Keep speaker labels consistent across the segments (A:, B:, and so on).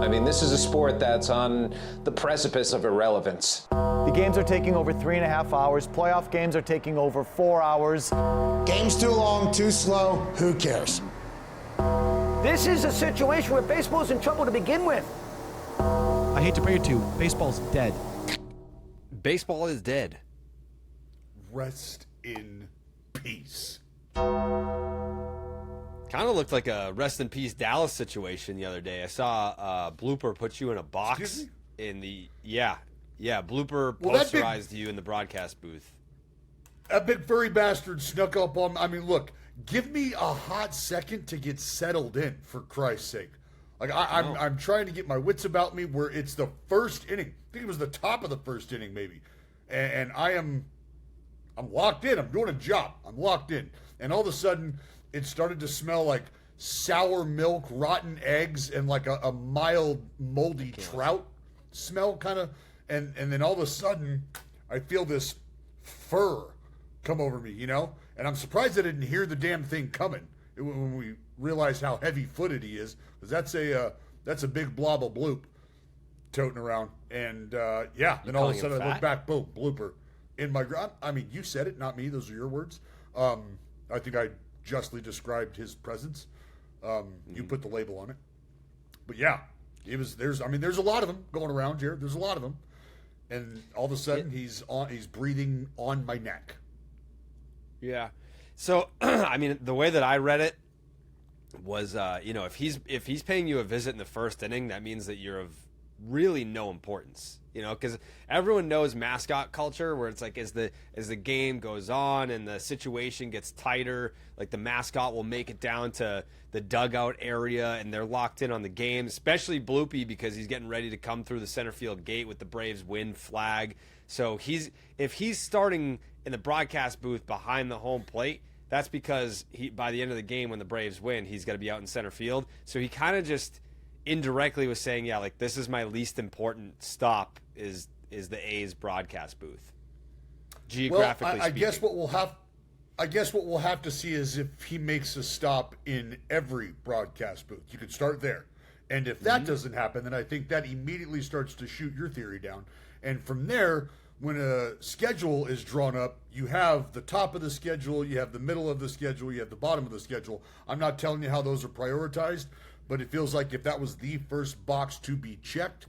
A: I mean, this is a sport that's on the precipice of irrelevance.
B: The games are taking over 3.5 hours. Playoff games are taking over 4 hours.
C: Game's too long, too slow. Who cares?
D: This is a situation where baseball's in trouble to begin with.
E: I hate to break it to you, baseball's dead.
F: Baseball is dead.
G: Rest in peace.
F: Kind of looked like a rest in peace Dallas situation the other day. I saw Blooper put you in a box in the Blooper posterized you in the broadcast booth.
G: That big furry bastard snuck up on. I mean, look, give me a hot second to get settled in, for Christ's sake. Like I'm trying to get my wits about me. Where it's the first inning. I think it was the top of the first inning, maybe, and I'm locked in. I'm doing a job. I'm locked in, and all of a sudden, it started to smell like sour milk, rotten eggs, and like a mild moldy trout smell, kind of. And then all of a sudden, I feel this fur come over me, you know? And I'm surprised I didn't hear the damn thing coming when we realized how heavy-footed he is, because that's a big blob of bloop toting around. And, then all of a sudden I look back, boom, Blooper in my ground. I mean, you said it, not me. Those are your words. I think I justly described his presence. You put the label on it. But, yeah, there's a lot of them going around here. There's a lot of them. And all of a sudden, he's breathing on my neck.
F: Yeah. So, I mean, the way that I read it was, if he's paying you a visit in the first inning, that means that you're of really no importance. Because everyone knows mascot culture, where it's like as the game goes on and the situation gets tighter, like the mascot will make it down to the dugout area and they're locked in on the game, especially Bloopy because he's getting ready to come through the center field gate with the Braves win flag. So if he's starting in the broadcast booth behind the home plate, that's because by the end of the game when the Braves win, he's got to be out in center field. So he kind of just indirectly was saying, yeah, like this is my least important stop is the A's broadcast booth. Geographically
G: I
F: speaking.
G: I guess what we'll have to see is if he makes a stop in every broadcast booth. You could start there. And if that doesn't happen, then I think that immediately starts to shoot your theory down. And from there, when a schedule is drawn up, you have the top of the schedule, you have the middle of the schedule, you have the bottom of the schedule. I'm not telling you how those are prioritized, but it feels like if that was the first box to be checked,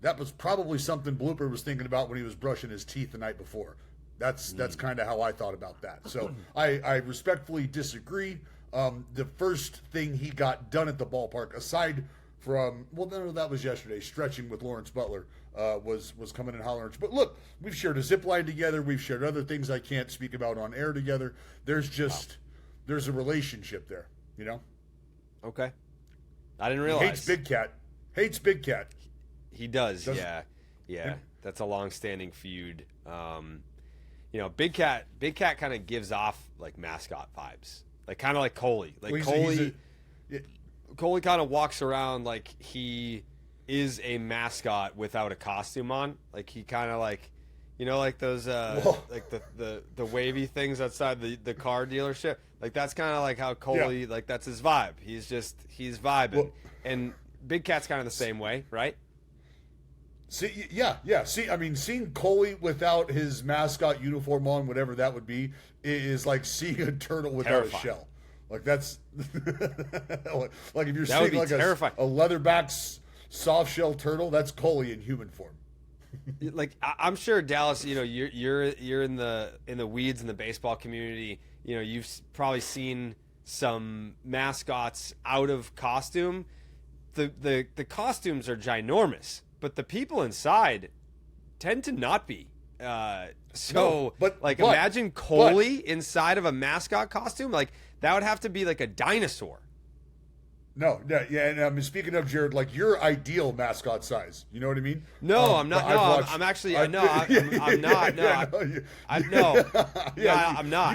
G: that was probably something Blooper was thinking about when he was brushing his teeth the night before. That's kind of how I thought about that. So I respectfully disagree. The first thing he got done at the ballpark, aside from, that was yesterday, stretching with Lawrence Butler, was coming and hollering. But look, we've shared a zip line together. We've shared other things I can't speak about on air together. There's a relationship there, you know?
F: Okay. I didn't realize.
G: Hates Big Cat.
F: He does. Yeah. That's a long-standing feud. Big Cat kind of gives off like mascot vibes, like kind of like Coley. Like Coley kind of walks around like he is a mascot without a costume on. Like he kind of like, like those like the wavy things outside the car dealership. Like that's kind of like how Coley like that's his vibe. He's vibing, and Big Cat's kind of the same way, right?
G: See, yeah. See, I mean, seeing Coley without his mascot uniform on, whatever that would be, is like seeing a turtle without a shell. Like that's like if you're seeing like a leatherback soft shell turtle, that's Coley in human form.
F: Like I'm sure Dallas, you're in the weeds in the baseball community. You've probably seen some mascots out of costume. The costumes are ginormous, but the people inside tend to not be. Imagine Coley inside of a mascot costume. Like that would have to be like a dinosaur.
G: No, yeah, and I mean, speaking of Jared, like your ideal mascot size, you know what I mean?
F: No, I'm not. No, I'm actually. I'm not. No, I'm not.
G: You can
F: I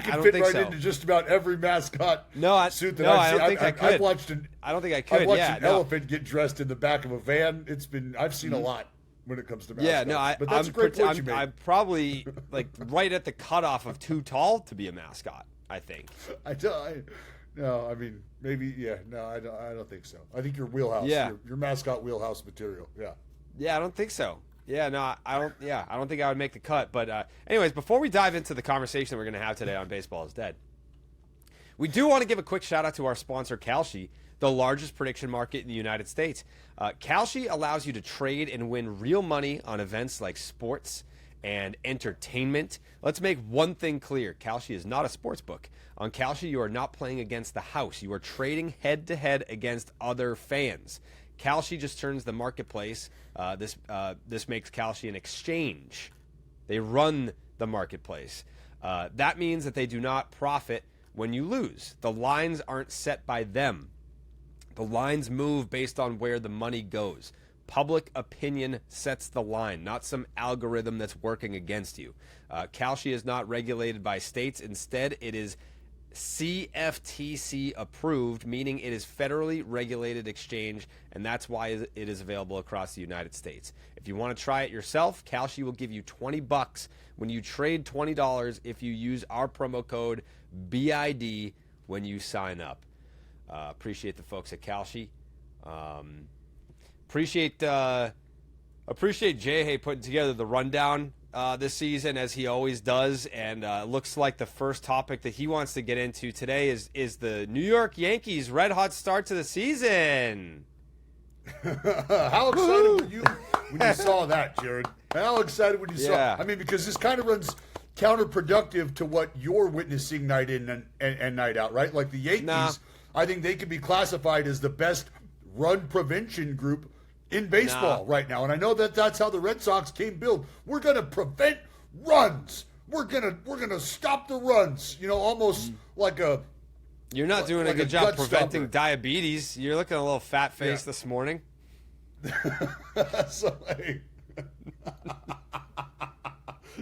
F: don't
G: fit
F: think
G: right
F: so.
G: into just about every mascot suit that
F: I
G: I've seen.
F: don't think I could. I don't think I could.
G: I've watched an elephant get dressed in the back of a van. I've seen a lot when it comes to mascots.
F: Yeah, no,
G: but that's a great point you made.
F: I'm probably like right at the cutoff of too tall to be a mascot. I think.
G: No, I mean, maybe, yeah. No, I don't think so. I think your wheelhouse, your mascot wheelhouse material. Yeah.
F: Yeah, I don't think so. Yeah, no, I don't. Yeah, I don't think I would make the cut. But anyways, before we dive into the conversation we're going to have today on Baseball is Dead, we do want to give a quick shout out to our sponsor, Kalshi, the largest prediction market in the United States. Kalshi allows you to trade and win real money on events like sports and entertainment. Let's make one thing clear. Kalshi is not a sports book. On Kalshi, you are not playing against the house. You are trading head-to-head against other fans. Kalshi just turns the marketplace. This makes Kalshi an exchange. They run the marketplace. That means that they do not profit when you lose. The lines aren't set by them. The lines move based on where the money goes. Public opinion sets the line, not some algorithm that's working against you. Kalshi is not regulated by states. Instead, it is CFTC approved, meaning it is federally regulated exchange, and that's why it is available across the United States. If you want to try it yourself, Kalshi will give you $20 when you trade $20 if you use our promo code BID when you sign up. Appreciate the folks at Kalshi. Appreciate Jayhay putting together the rundown this season, as he always does, and looks like the first topic that he wants to get into today is the New York Yankees red hot start to the season.
G: How excited were you when you saw that, Jared? How excited when you saw? I mean, because this kind of runs counterproductive to what you're witnessing night in and night out, right? Like the Yankees, I think they could be classified as the best run prevention group in baseball right now. And I know that that's how the Red Sox came built. We're going to prevent runs. We're going to stop the runs, almost like a...
F: You're not doing a good job preventing diabetes. You're looking a little fat face this morning.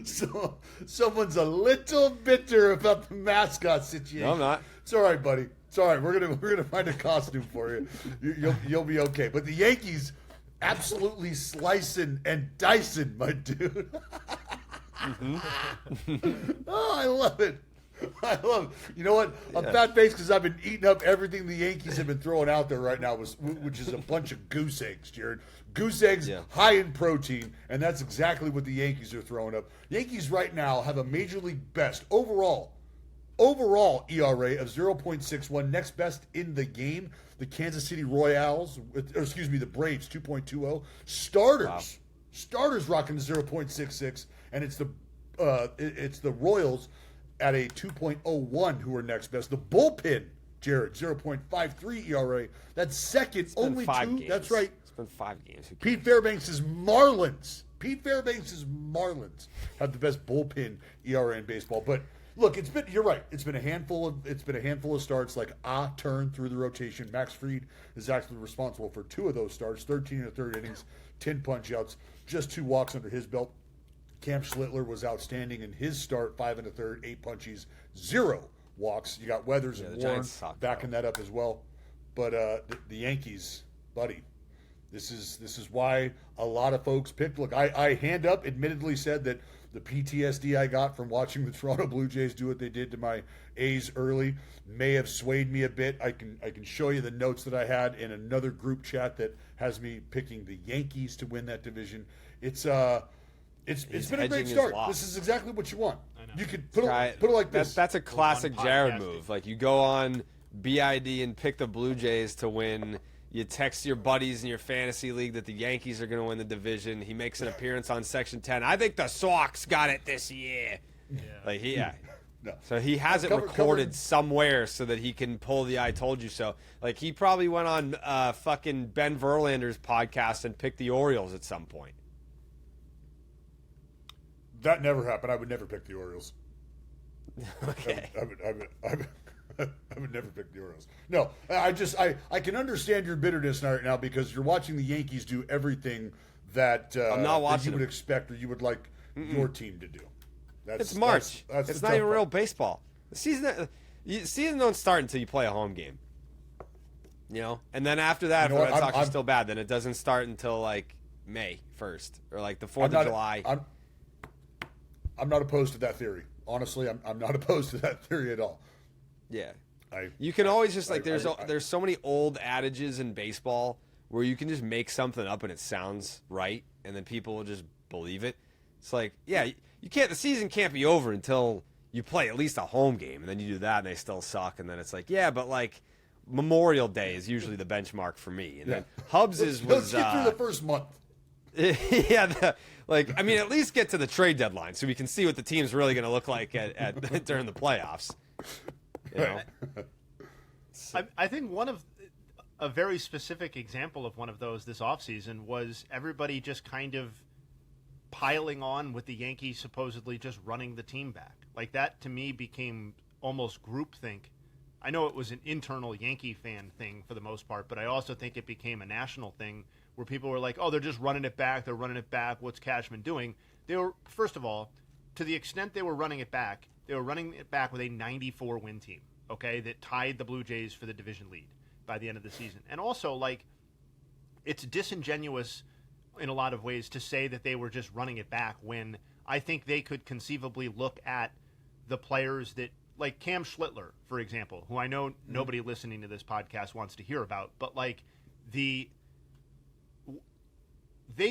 G: So someone's a little bitter about the mascot situation.
F: No, I'm not.
G: It's all right, buddy. It's all right. We're gonna find a costume for you. You'll be okay. But the Yankees absolutely slicing and dicing, my dude. Oh, I love it. I love it. You know what? I'm fat faced because I've been eating up everything the Yankees have been throwing out there right now, which is a bunch of goose eggs, Jared. Goose eggs high in protein, and that's exactly what the Yankees are throwing up. Yankees right now have a major league best overall ERA of 0.61, next best in the game. The Kansas City Royals, the Braves, 2.20. Starters rocking to 0.66, and it's the Royals at a 2.01 who are next best. The bullpen, Jared, 0.53 ERA. That's second, only two.
F: Games.
G: That's right.
F: It's been 5 games.
G: Pete Fairbanks' Marlins have the best bullpen ERA in baseball. But look, you're right. It's been a handful of starts, like turn through the rotation. Max Fried is actually responsible for 2 of those starts, 13 1/3 innings, 10 punch-outs, just 2 walks under his belt. Cam Schlittler was outstanding in his start, 5 1/3, 8 punchies, 0 walks. You got Weathers and Warren backing that up as well. But the Yankees, buddy, this is why a lot of folks picked. Look, I hand up admittedly said that the PTSD I got from watching the Toronto Blue Jays do what they did to my A's early may have swayed me a bit. I can show you the notes that I had in another group chat that has me picking the Yankees to win that division. It's been a great start. This is exactly what you want. You could put it like this.
F: That's a classic Jared move. Like, you go on BID and pick the Blue Jays to win. You text your buddies in your fantasy league that the Yankees are going to win the division. He makes an appearance on Section 10. I think the Sox got it this year. Yeah.
G: No.
F: So he has it recorded somewhere so that he can pull the I told you so. Like, he probably went on fucking Ben Verlander's podcast and picked the Orioles at some point.
G: That never happened. I would never pick the Orioles.
F: Okay.
G: I would never pick the Orioles. No, I can understand your bitterness right now because you're watching the Yankees do everything that,
F: I'm not watching
G: that you would expect or you would like your team to do.
F: It's March. It's not even real baseball. The season don't start until you play a home game. And then after that, if the Red Sox are still bad, then it doesn't start until like May 1st or like the 4th of July.
G: I'm not opposed to that theory. Honestly, I'm not opposed to that theory at all.
F: Yeah. You can always just there's so many old adages in baseball where you can just make something up and it sounds right, and then people will just believe it. It's like, yeah, you can't. The season can't be over until you play at least a home game, and then you do that and they still suck, and then it's like, yeah, but like Memorial Day is usually the benchmark for me, and then Hubs
G: let's
F: was
G: get through the first month.
F: Yeah, I mean, at least get to the trade deadline so we can see what the team's really going to look like at during the playoffs. You know?
H: I think a very specific example of one of those this offseason was everybody just kind of piling on with the Yankees supposedly just running the team back. Like, that to me became almost groupthink. I know it was an internal Yankee fan thing for the most part, but I also think it became a national thing where people were like, oh, they're just running it back. They're running it back. What's Cashman doing? They were, first of all, to the extent they were running it back, they were running it back with a 94-win team, okay, that tied the Blue Jays for the division lead by the end of the season. And also, like, it's disingenuous in a lot of ways to say that they were just running it back when I think they could conceivably look at the players that, like Cam Schlittler, for example, who I know nobody listening to this podcast wants to hear about, but like they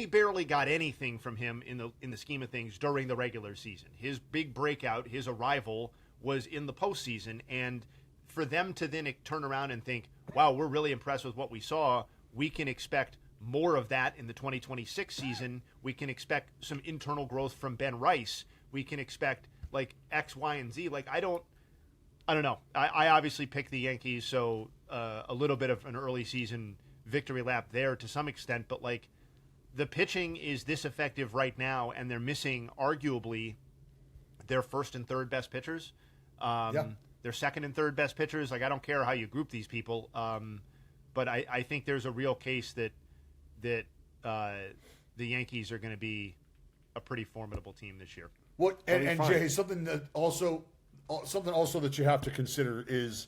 H: barely got anything from him in the scheme of things during the regular season. His big breakout, his arrival, was in the postseason, and for them to then turn around and think, wow, we're really impressed with what we saw, we can expect more of that in the 2026 season, we can expect some internal growth from Ben Rice, we can expect like X, Y, and Z. Like, I don't know. I obviously picked the Yankees, so a little bit of an early season victory lap there to some extent, but like, the pitching is this effective right now, and they're missing arguably their first and third best pitchers. Their second and third best pitchers. Like, I don't care how you group these people, but I think there's a real case that the Yankees are going to be a pretty formidable team this year.
G: What and Jay, something also that you have to consider is,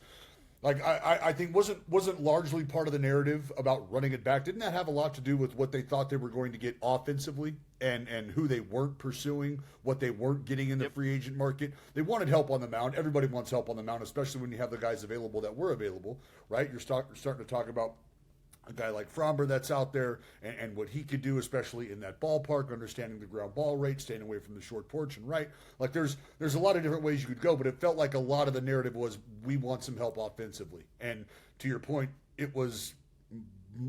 G: like, I think wasn't largely part of the narrative about running it back. Didn't that have a lot to do with what they thought they were going to get offensively and who they weren't pursuing, what they weren't getting in the free agent market? They wanted help on the mound. Everybody wants help on the mound, especially when you have the guys available that were available, right? You're starting to talk about a guy like Fromber that's out there and what he could do, especially in that ballpark, understanding the ground ball rate, staying away from the short porch and right. Like, there's a lot of different ways you could go, but it felt like a lot of the narrative was we want some help offensively. And to your point, it was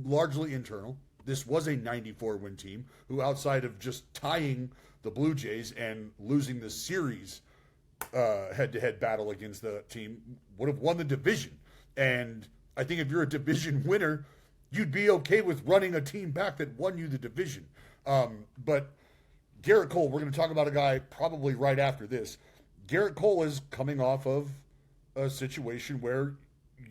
G: largely internal. This was a 94-win team who, outside of just tying the Blue Jays and losing the series head-to-head battle against the team, would have won the division. And I think if you're a division winner, you'd be okay with running a team back that won you the division. But Garrett Cole, we're going to talk about a guy probably right after this. Garrett Cole is coming off of a situation where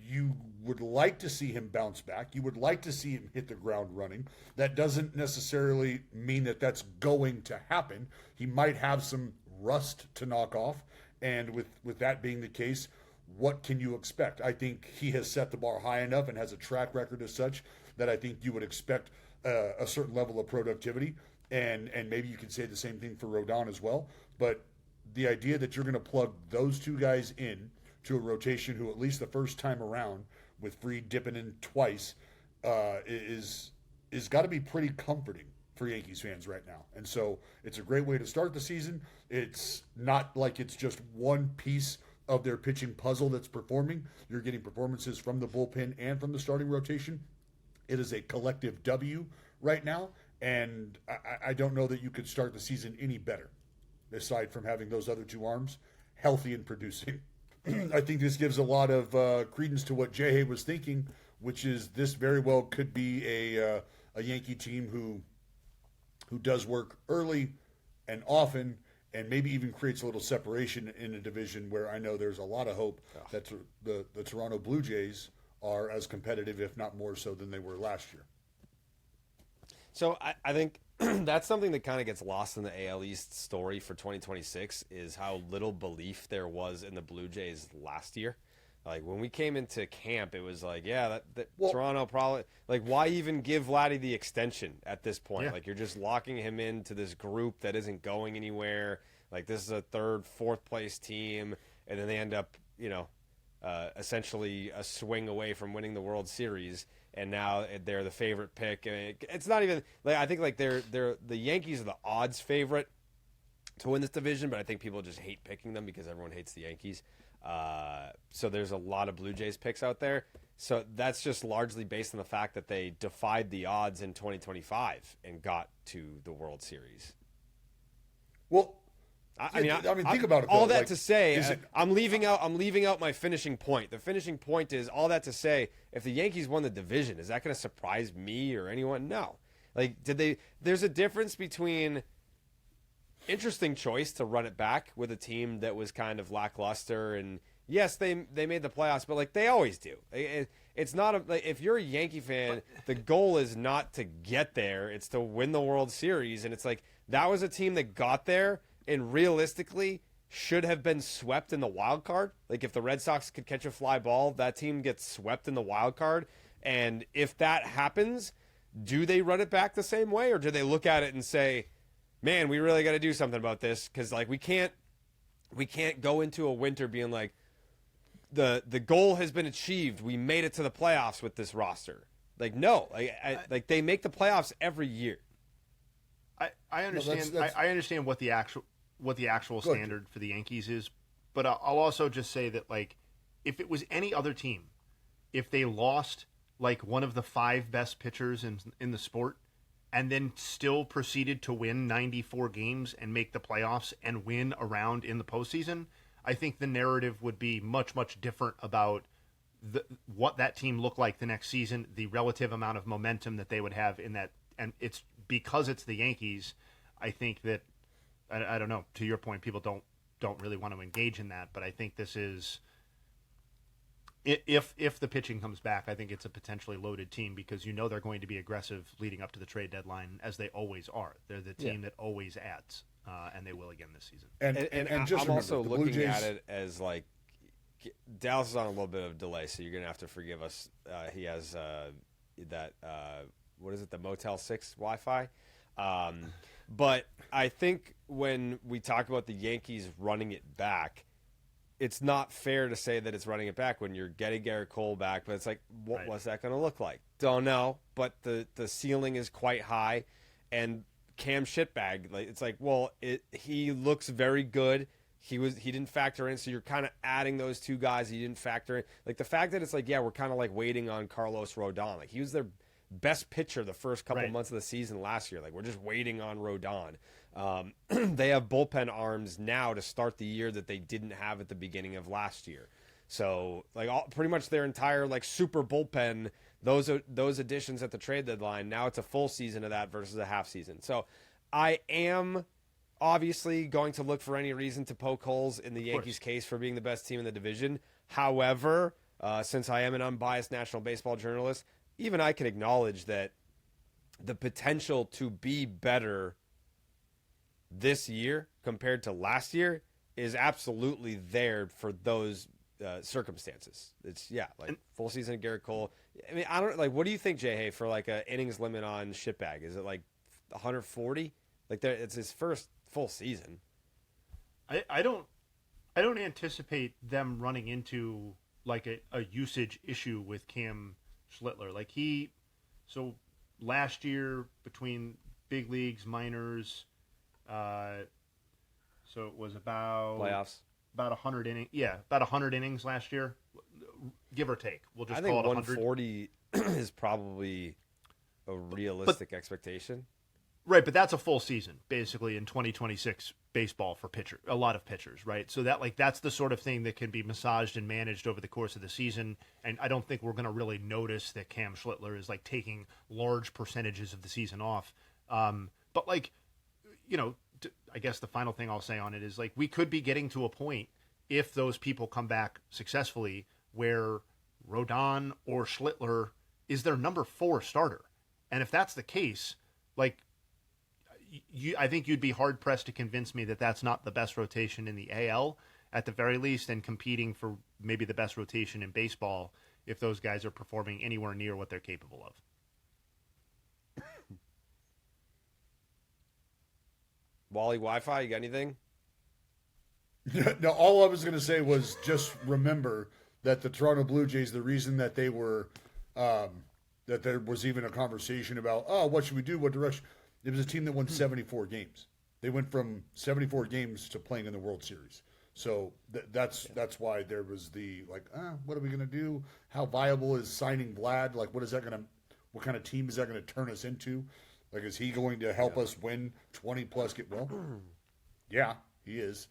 G: you would like to see him bounce back. You would like to see him hit the ground running. That doesn't necessarily mean that that's going to happen. He might have some rust to knock off. And with that being the case, what can you expect? I think he has set the bar high enough and has a track record as such that I think you would expect a certain level of productivity. And maybe you can say the same thing for Rodon as well. But the idea that you're going to plug those two guys in to a rotation who, at least the first time around, with Fried dipping in twice, is got to be pretty comforting for Yankees fans right now. And so it's a great way to start the season. It's not like it's just one piece of their pitching puzzle that's performing. You're getting performances from the bullpen and from the starting rotation. It is a collective W right now, and I don't know that you could start the season any better, aside from having those other two arms healthy and producing. I think this gives a lot of credence to what Jayhay was thinking, which is this very well could be a Yankee team who does work early and often, and maybe even creates a little separation in a division where I know there's a lot of hope that the Toronto Blue Jays are as competitive, if not more so, than they were last year.
F: So I think that's something that kind of gets lost in the AL East story for 2026 is how little belief there was in the Blue Jays last year. Like, when we came into camp, it was like, yeah, Toronto probably, like, why even give Vladdy the extension at this point? Yeah. Like, you're just locking him into this group that isn't going anywhere. Like, this is a third, fourth place team, and then they end up, essentially a swing away from winning the World Series, and now they're the favorite pick. It's not even like I think like they're the Yankees are the odds favorite to win this division, but I think people just hate picking them because everyone hates the Yankees. So there's a lot of Blue Jays picks out there. So that's just largely based on the fact that they defied the odds in 2025 and got to the World Series.
G: Well,
F: I mean,
G: think about it.
F: All
G: though.
F: that
G: Like,
F: to say,
G: is it-
F: I'm leaving out my finishing point. The finishing point is all that to say, if the Yankees won the division, is that going to surprise me or anyone? No. Like, there's a difference between interesting choice to run it back with a team that was kind of lackluster, and yes, they made the playoffs, but like they always do. It's not like if you're a Yankee fan, the goal is not to get there; it's to win the World Series. And it's like that was a team that got there, and realistically should have been swept in the wild card. Like if the Red Sox could catch a fly ball, that team gets swept in the wild card. And if that happens, do they run it back the same way, or do they look at it and say, man, we really got to do something about this, because like we can't go into a winter being like the goal has been achieved, we made it to the playoffs with this roster. Like no, like they make the playoffs every year.
H: I understand. I understand what the actual standard for the Yankees is, but I'll also just say that like if it was any other team, if they lost like one of the 5 best pitchers in the sport, and then still proceeded to win 94 games and make the playoffs and win a round in the postseason, I think the narrative would be much, much different about what that team looked like the next season, the relative amount of momentum that they would have in that. And it's because it's the Yankees, I think that, I don't know, to your point, people don't really want to engage in that, but I think this is, if the pitching comes back, I think it's a potentially loaded team because you know they're going to be aggressive leading up to the trade deadline, as they always are. They're the team that always adds, and they will again this season.
G: And just
F: I'm
G: remember,
F: also
G: the
F: looking
G: Blue Jays,
F: at it as like Dallas is on a little bit of delay, so you're gonna have to forgive us. He has that what is it, the Motel 6 Wi-Fi? But I think when we talk about the Yankees running it back, it's not fair to say that it's running it back when you're getting Garrett Cole back, but it's like, what's that going to look like? Don't know, but the ceiling is quite high, and Cam Shitbag, like it's like, well, he looks very good. He didn't factor in, so you're kind of adding those two guys he didn't factor in. Like the fact that it's like, yeah, we're kind of like waiting on Carlos Rodon. Like he was their best pitcher the first couple months of the season last year. Like we're just waiting on Rodon. They have bullpen arms now to start the year that they didn't have at the beginning of last year. So like pretty much their entire like super bullpen, those additions at the trade deadline. Now it's a full season of that versus a half season. So I am obviously going to look for any reason to poke holes in the Yankees' case for being the best team in the division. However, since I am an unbiased national baseball journalist, even I can acknowledge that the potential to be better this year compared to last year is absolutely there for those circumstances. It's full season of Garrett Cole. I mean, I don't like. What do you think, Jayhay, for like a innings limit on Shitbag? Is it like 140? Like it's his first full season.
H: I don't anticipate them running into like a usage issue with Cam Schlittler. Like so last year between big leagues, minors, so it was about
F: Playoffs.
H: About 100 innings. Yeah, about 100 innings last year, give or take. We'll just
F: I think
H: call it 100.
F: 140 is probably a realistic expectation.
H: Right, but that's a full season basically in 2026 baseball for a lot of pitchers, right? So that's the sort of thing that can be massaged and managed over the course of the season, and I don't think we're going to really notice that Cam Schlittler is like taking large percentages of the season off. But like, you know, I guess the final thing I'll say on it is like we could be getting to a point if those people come back successfully where Rodon or Schlittler is their number 4 starter, and if that's the case, like. I think you'd be hard pressed to convince me that that's not the best rotation in the AL at the very least, and competing for maybe the best rotation in baseball if those guys are performing anywhere near what they're capable of.
F: Wally Wi-Fi, you got anything?
G: No, all I was going to say was just remember that the Toronto Blue Jays, the reason that they were that there was even a conversation about, oh, what should we do? What direction? It was a team that won 74 games. They went from 74 games to playing in the World Series. So that's why there was the what are we going to do? How viable is signing Vlad? Like, what kind of team is that going to turn us into? Like, is he going to help us win 20 plus? Well, yeah, he is.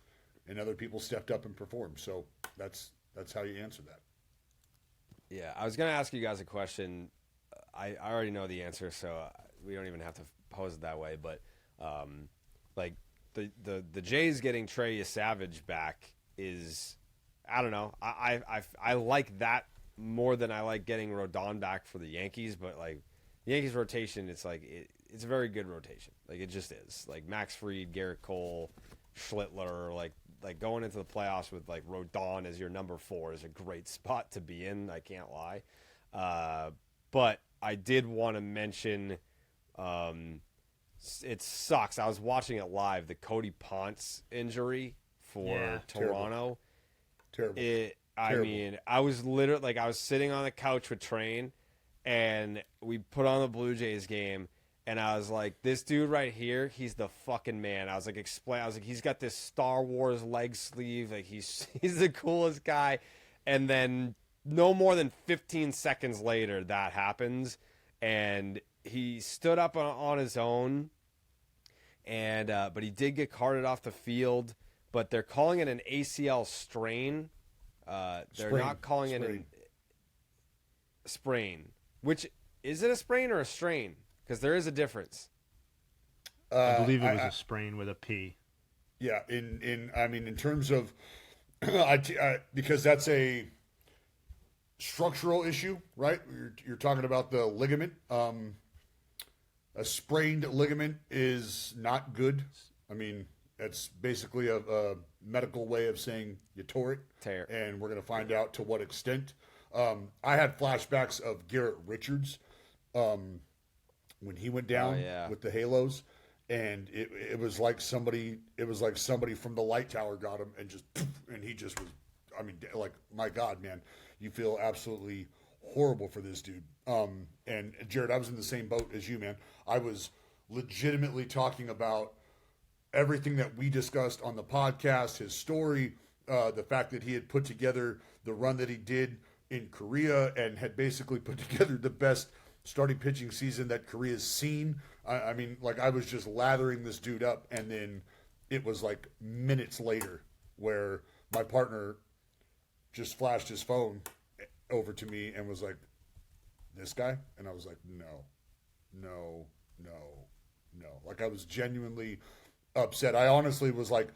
G: And other people stepped up and performed. So that's how you answer that.
F: Yeah, I was going to ask you guys a question. I already know the answer, so we don't even have to pose it that way. But the Jays getting Trey Savage back is, I don't know. I like that more than I like getting Rodon back for the Yankees. But like the Yankees rotation, it's it's a very good rotation. Like, it just is. Like Max Fried, Garrett Cole, Schlittler, like going into the playoffs with like Rodon as your number 4 is a great spot to be in. I can't lie. But I did want to mention, it sucks. I was watching it live, the Cody Ponce injury for Toronto.
G: Terrible.
F: I mean, I was literally I was sitting on the couch with Train, and we put on the Blue Jays game. And I was like, this dude right here, he's the fucking man. I was like, he's got this Star Wars leg sleeve. Like, he's the coolest guy. And then no more than 15 seconds later, that happens. And he stood up on his own. And but he did get carted off the field. But they're calling it an ACL strain. They're not calling it a sprain. Which, is it a sprain or a strain? Because there is a difference.
H: I believe it was a sprain with a P.
G: Yeah, in terms of, because that's a structural issue, right? You're talking about the ligament. A sprained ligament is not good. I mean, it's basically a medical way of saying you tore it.
F: Tear.
G: And we're going to find out to what extent. I had flashbacks of Garrett Richards. When he went down with the halos, and it was like somebody from the light tower got him, and he just was, I mean, like, my God, man, you feel absolutely horrible for this dude. And Jared, I was in the same boat as you, man. I was legitimately talking about everything that we discussed on the podcast, his story, the fact that he had put together the run that he did in Korea and had basically put together the best starting pitching season that Korea's seen. I mean, like, I was just lathering this dude up, and then it was like minutes later where my partner just flashed his phone over to me and was like, this guy? And I was like, no. Like, I was genuinely upset. I honestly was like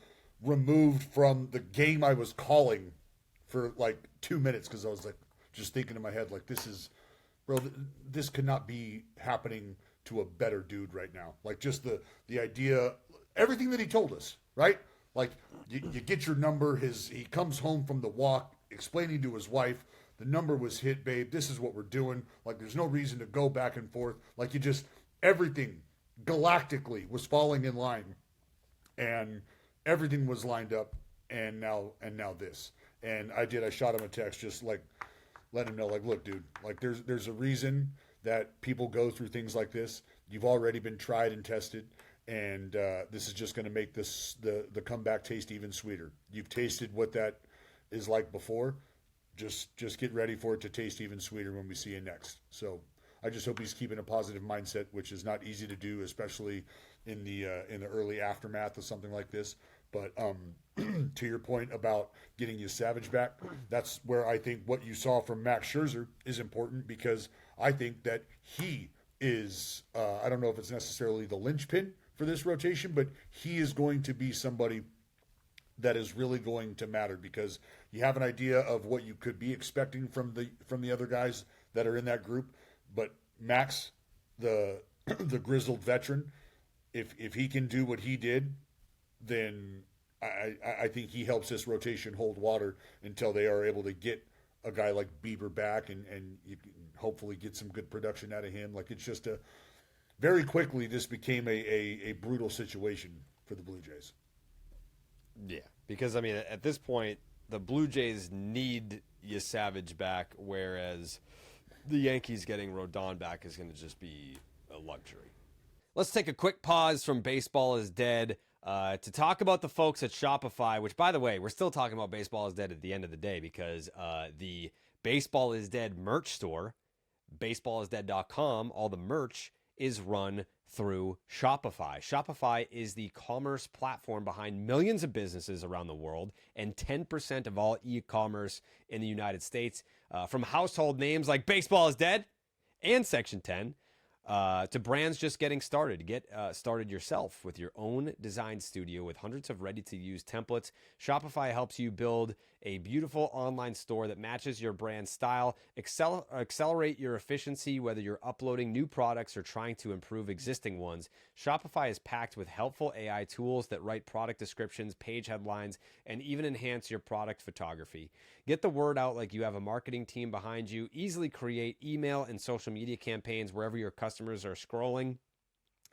G: removed from the game I was calling for like 2 minutes because I was like just thinking in my head, like, this could not be happening to a better dude right now. Like, just the idea, everything that he told us, right? Like, you get your number, he comes home from the walk, explaining to his wife, the number was hit, babe, this is what we're doing. Like, there's no reason to go back and forth. Like, everything galactically was falling in line, and everything was lined up, and now this. And I shot him a text, just like, let him know, like, look, dude, like, there's a reason that people go through things like this. You've already been tried and tested, and this is just going to make the comeback taste even sweeter. You've tasted what that is like before. Just get ready for it to taste even sweeter when we see you next. So I just hope he's keeping a positive mindset, which is not easy to do, especially in the early aftermath of something like this. But to your point about getting your Savage back, that's where I think what you saw from Max Scherzer is important, because I think that he is, I don't know if it's necessarily the linchpin for this rotation, but he is going to be somebody that is really going to matter, because you have an idea of what you could be expecting from the other guys that are in that group. But Max, the grizzled veteran, if he can do what he did, then I think he helps this rotation hold water until they are able to get a guy like Bieber back, and you can hopefully get some good production out of him. Like, it's just very quickly this became a brutal situation for the Blue Jays.
F: Yeah, because, I mean, at this point, the Blue Jays need Savage back, whereas the Yankees getting Rodon back is going to just be a luxury. Let's take a quick pause from Baseball is Dead to talk about the folks at Shopify, which, by the way, we're still talking about Baseball is Dead at the end of the day because the Baseball is Dead merch store, baseballisdead.com, all the merch is run through Shopify. Shopify is the commerce platform behind millions of businesses around the world and 10% of all e-commerce in the United States, from household names like Baseball is Dead and Section 10 to brands just getting started. Get started yourself with your own design studio with hundreds of ready-to-use templates. Shopify helps you build a beautiful online store that matches your brand style. Accelerate your efficiency, whether you're uploading new products or trying to improve existing ones. Shopify is packed with helpful AI tools that write product descriptions, page headlines, and even enhance your product photography. Get the word out like you have a marketing team behind you. Easily create email and social media campaigns wherever your customers are scrolling.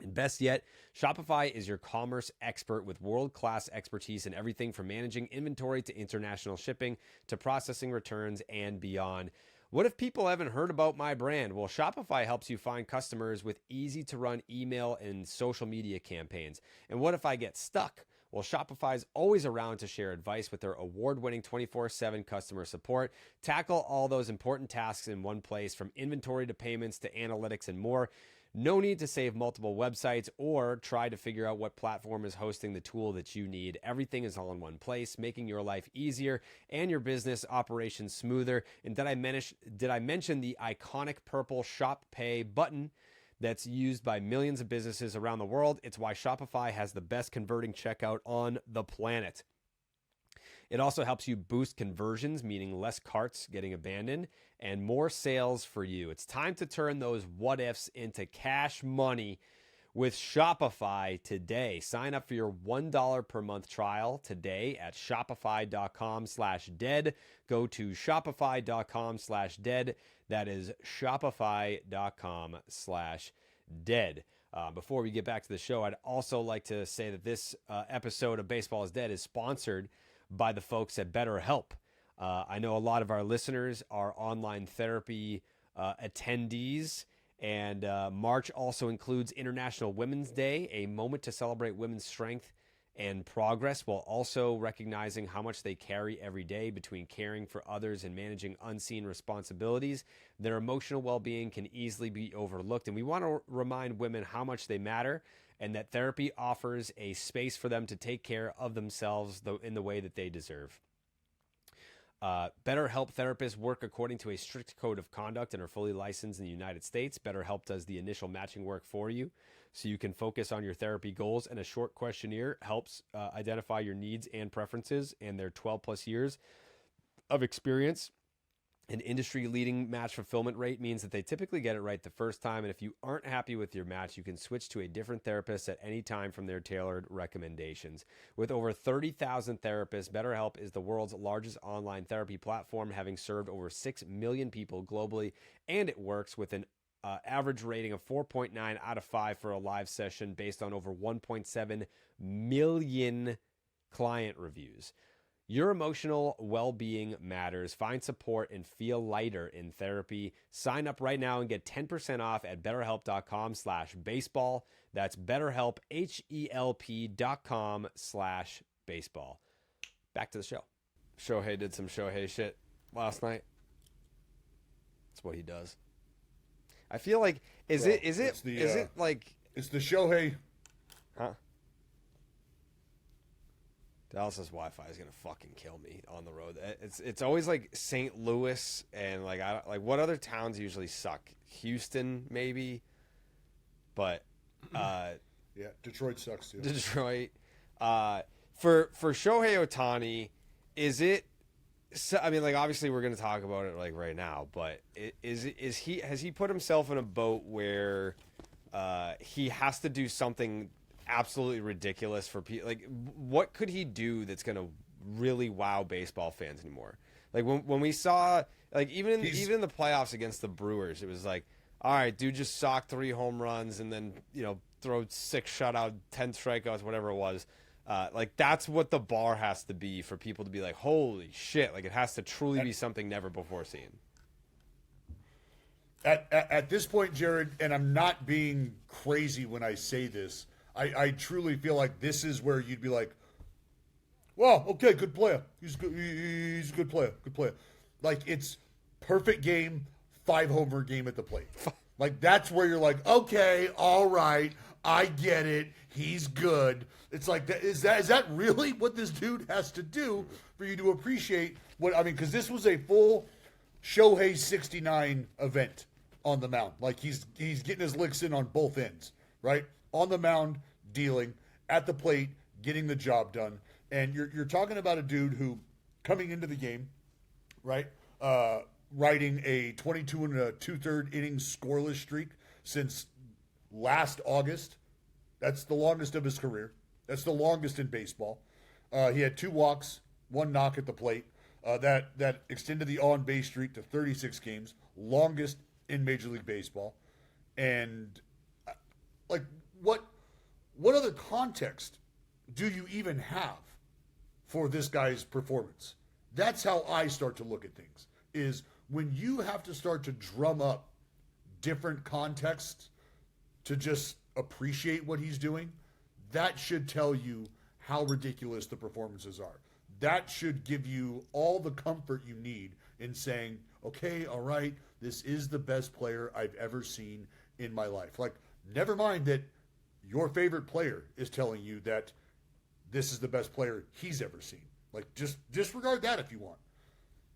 F: And best yet, Shopify is your commerce expert with world-class expertise in everything from managing inventory to international shipping to processing returns and beyond. What if people haven't heard about my brand? Well, Shopify helps you find customers with easy-to-run email and social media campaigns. And what if I get stuck? Well, Shopify is always around to share advice with their award-winning 24/7 customer support. Tackle all those important tasks in one place, from inventory to payments to analytics and more. No need to save multiple websites or try to figure out what platform is hosting the tool that you need. Everything is all in one place, making your life easier and your business operations smoother. And did I mention the iconic purple Shop Pay button that's used by millions of businesses around the world? It's why Shopify has the best converting checkout on the planet. It also helps you boost conversions, meaning less carts getting abandoned and more sales for you. It's time to turn those what ifs into cash money with Shopify today. Sign up for your $1 per month trial today at shopify.com/dead. Go to shopify.com/dead. That is shopify.com/dead. Before we get back to the show, I'd also like to say that this episode of Baseball is Dead is sponsored by the folks at BetterHelp. I know a lot of our listeners are online therapy attendees, and March also includes International Women's Day, a moment to celebrate women's strength and progress while also recognizing how much they carry every day between caring for others and managing unseen responsibilities. Their emotional well-being can easily be overlooked, and we want to remind women how much they matter and that therapy offers a space for them to take care of themselves in the way that they deserve. BetterHelp therapists work according to a strict code of conduct and are fully licensed in the United States. BetterHelp does the initial matching work for you so you can focus on your therapy goals, and a short questionnaire helps identify your needs and preferences. And their 12 plus years of experience an industry-leading match fulfillment rate means that they typically get it right the first time, and if you aren't happy with your match, you can switch to a different therapist at any time from their tailored recommendations. With over 30,000 therapists, BetterHelp is the world's largest online therapy platform, having served over 6 million people globally, and it works with an average rating of 4.9 out of 5 for a live session based on over 1.7 million client reviews. Your emotional well-being matters. Find support and feel lighter in therapy. Sign up right now and get 10% off at betterhelp.com/baseball. That's BetterHelp, HELP.com/baseball. Back to the show. Shohei did some Shohei shit last night. That's what he does. I feel like, is it like...
G: It's the Shohei...
F: Huh? Dallas's Wi-Fi is gonna fucking kill me on the road. It's always like St. Louis and like what other towns usually suck? Houston maybe, but
G: yeah, Detroit sucks too.
F: Detroit. For Shohei Ohtani, is it? I mean, like obviously we're gonna talk about it like right now, but has he put himself in a boat where he has to do something absolutely ridiculous for people? Like, what could he do that's going to really wow baseball fans anymore? Like when we saw, like even in the playoffs against the Brewers, it was like, all right, dude, just sock 3 home runs and then throw 6 shutout, 10 strikeouts, whatever it was. Like that's what the bar has to be for people to be like, holy shit! Like it has to truly be something never before seen.
G: At this point, Jared, and I'm not being crazy when I say this, I truly feel like this is where you'd be like, well, okay, good player. He's good. He's a good player. Good player. Like it's perfect game, 5-homer game at the plate. Like that's where you're like, okay, all right, I get it. He's good. It's like that. Is that really what this dude has to do for you to appreciate what I mean? Because this was a full Shohei 69 event on the mound. Like he's getting his licks in on both ends, right? On the mound, dealing, at the plate, getting the job done. And you're talking about a dude who, coming into the game, right, riding a 22 and a 2/3 innings scoreless streak since last August. That's the longest of his career. That's the longest in baseball. He had 2 walks, 1 knock at the plate. That extended the on-base streak to 36 games, longest in Major League Baseball. And like, what other context do you even have for this guy's performance? That's how I start to look at things, is when you have to start to drum up different contexts to just appreciate what he's doing, that should tell you how ridiculous the performances are. That should give you all the comfort you need in saying, okay, all right, this is the best player I've ever seen in my life. Like, never mind that your favorite player is telling you that this is the best player he's ever seen. Like, just disregard that if you want.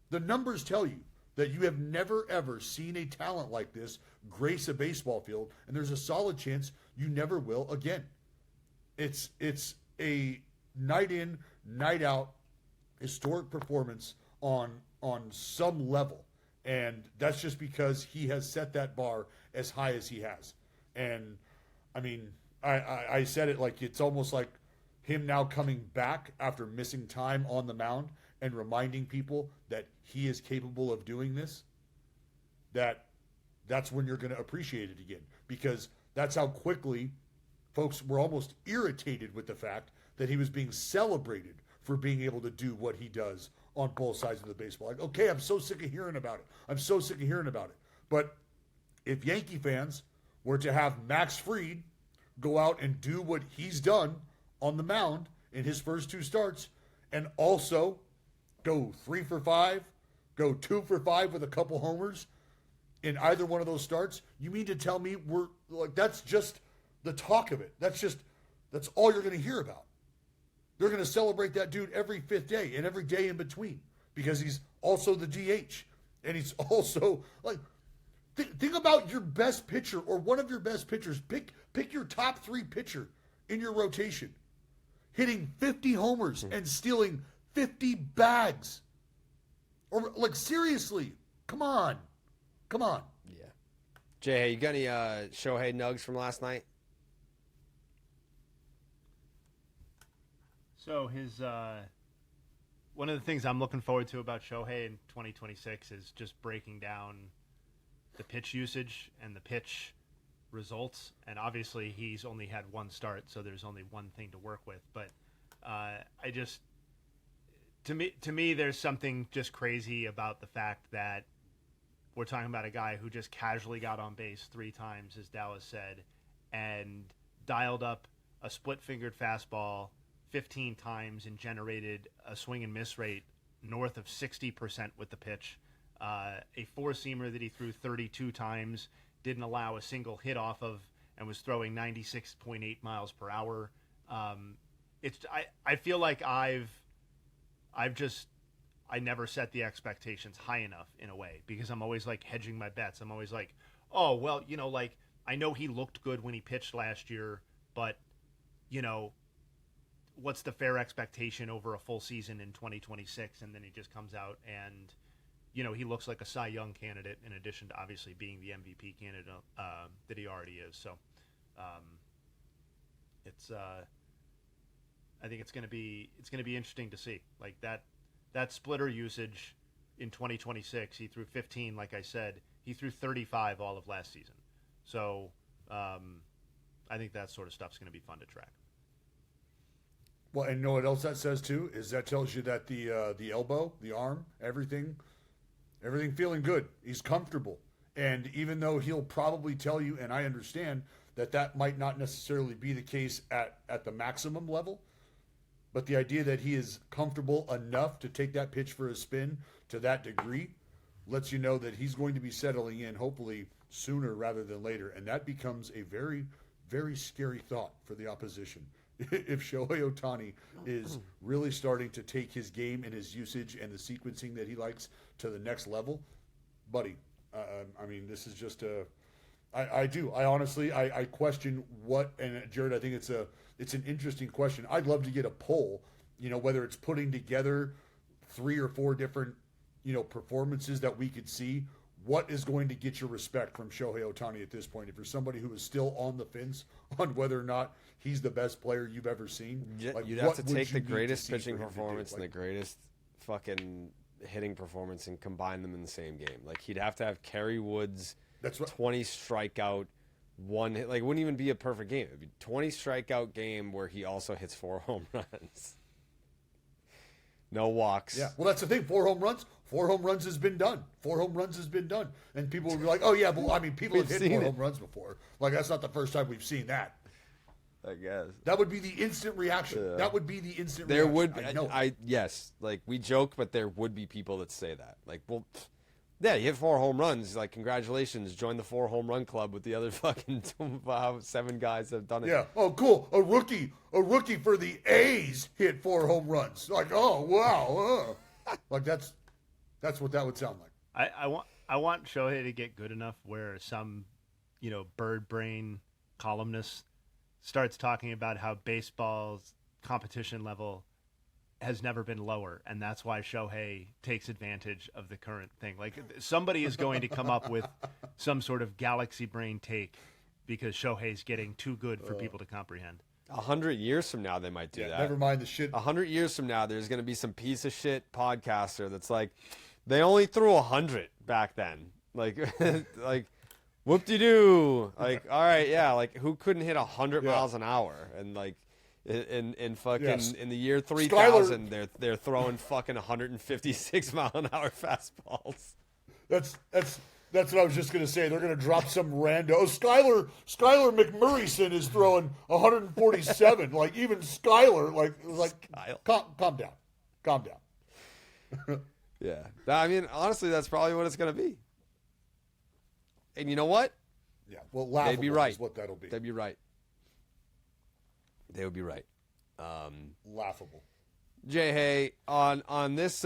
G: The numbers tell you that you have never, ever seen a talent like this grace a baseball field, and there's a solid chance you never will again. It's a night in, night out, historic performance on some level. And that's just because he has set that bar as high as he has. And, I mean, I said it like it's almost like him now coming back after missing time on the mound and reminding people that he is capable of doing this, that's when you're going to appreciate it again. Because that's how quickly folks were almost irritated with the fact that he was being celebrated for being able to do what he does on both sides of the baseball. Like, okay, I'm so sick of hearing about it. I'm so sick of hearing about it. But if Yankee fans were to have Max Fried go out and do what he's done on the mound in his first 2 starts, and also go 3 for 5, go 2 for 5 with a couple homers in either one of those starts, you mean to tell me we're like, that's just the talk of it. That's all you're going to hear about. They're going to celebrate that dude every 5th day and every day in between because he's also the DH. And he's also, like, think about your best pitcher or one of your best pitchers. Pick your top 3 pitcher in your rotation, hitting 50 homers and stealing 50 bags. Or, like, seriously, come on.
F: Yeah. Jayhay, you got any Shohei Nugs from last night?
H: So his one of the things I'm looking forward to about Shohei in 2026 is just breaking down the pitch usage and the pitch results. And obviously he's only had 1 start, so there's only one thing to work with. But to me, there's something just crazy about the fact that we're talking about a guy who just casually got on base 3 times, as Dallas said, and dialed up a split-fingered fastball 15 times and generated a swing and miss rate north of 60% with the pitch. A 4-seamer that he threw 32 times, didn't allow a single hit off of, and was throwing 96.8 miles per hour. I feel like I never set the expectations high enough in a way, because I'm always like hedging my bets. I'm always like, oh, well, like I know he looked good when he pitched last year, but what's the fair expectation over a full season in 2026? And then he just comes out and, he looks like a Cy Young candidate in addition to obviously being the MVP candidate that he already is. So I think it's going to be interesting to see, like that splitter usage in 2026. He threw 15, like I said. He threw 35 all of last season. So I think that sort of stuff's going to be fun to track.
G: Well, and you know what else that says too is that tells you that the elbow, the arm, everything feeling good. He's comfortable, and even though he'll probably tell you, and I understand that might not necessarily be the case at the maximum level, but the idea that he is comfortable enough to take that pitch for a spin to that degree lets you know that he's going to be settling in, hopefully sooner rather than later, and that becomes a very, very scary thought for the opposition. If Shohei Ohtani is really starting to take his game and his usage and the sequencing that he likes to the next level, buddy, I mean, this is just I honestly question what, and Jared, I think it's an interesting question. I'd love to get a poll, whether it's putting together 3 or 4 different, performances that we could see. What is going to get your respect from Shohei Ohtani at this point? If you're somebody who is still on the fence on whether or not he's the best player you've ever seen,
F: you'd have to take the greatest pitching performance and the greatest fucking hitting performance and combine them in the same game. Like, he'd have to have Kerry Wood's 20 strikeout, one hit. Like, it wouldn't even be a perfect game. It'd be 20 strikeout game where he also hits 4 home runs. No walks.
G: Yeah, well, that's the thing. 4 home runs. 4 home runs has been done. 4 home runs has been done. And people will be like, oh, yeah, but I mean, people have hit 4 home runs before. Like, that's not the first time we've seen that.
F: I guess.
G: That would be the instant reaction.
F: Yeah.
G: That would be the instant
F: there
G: reaction.
F: would, yes. Like, we joke, but there would be people that say that. Like, well, yeah, you hit 4 home runs. Like, congratulations. Join the 4 home run club with the other fucking 7 guys that have done it.
G: Yeah. Oh, cool. A rookie for the A's hit 4 home runs. Like, oh, wow. Like, that's what that would sound like.
H: I want Shohei to get good enough where some, bird brain columnist starts talking about how baseball's competition level has never been lower, and that's why Shohei takes advantage of the current thing. Like, somebody is going to come up with some sort of galaxy brain take because Shohei's getting too good for people to comprehend.
F: 100 years from now, they might do that.
G: Never mind the shit.
F: 100 years from now, there's going to be some piece of shit podcaster that's like, they only threw 100 back then. Like, like, whoop-de-doo. Like, all right, yeah. Like, who couldn't hit 100 miles an hour? And like, in fucking in the year 3000, they're throwing fucking 156 mile an hour fastballs.
G: That's what I was just gonna say. They're gonna drop some rando. Oh, Skylar McMurrayson is throwing 147. Like, even Skylar, calm down.
F: Yeah, I mean, honestly, that's probably what it's gonna be. And you know what?
G: Yeah, well, laughable
F: they'd be right.
G: Is what that'll be.
F: They'd be right. They would be right.
G: Laughable.
F: Jayhay, on this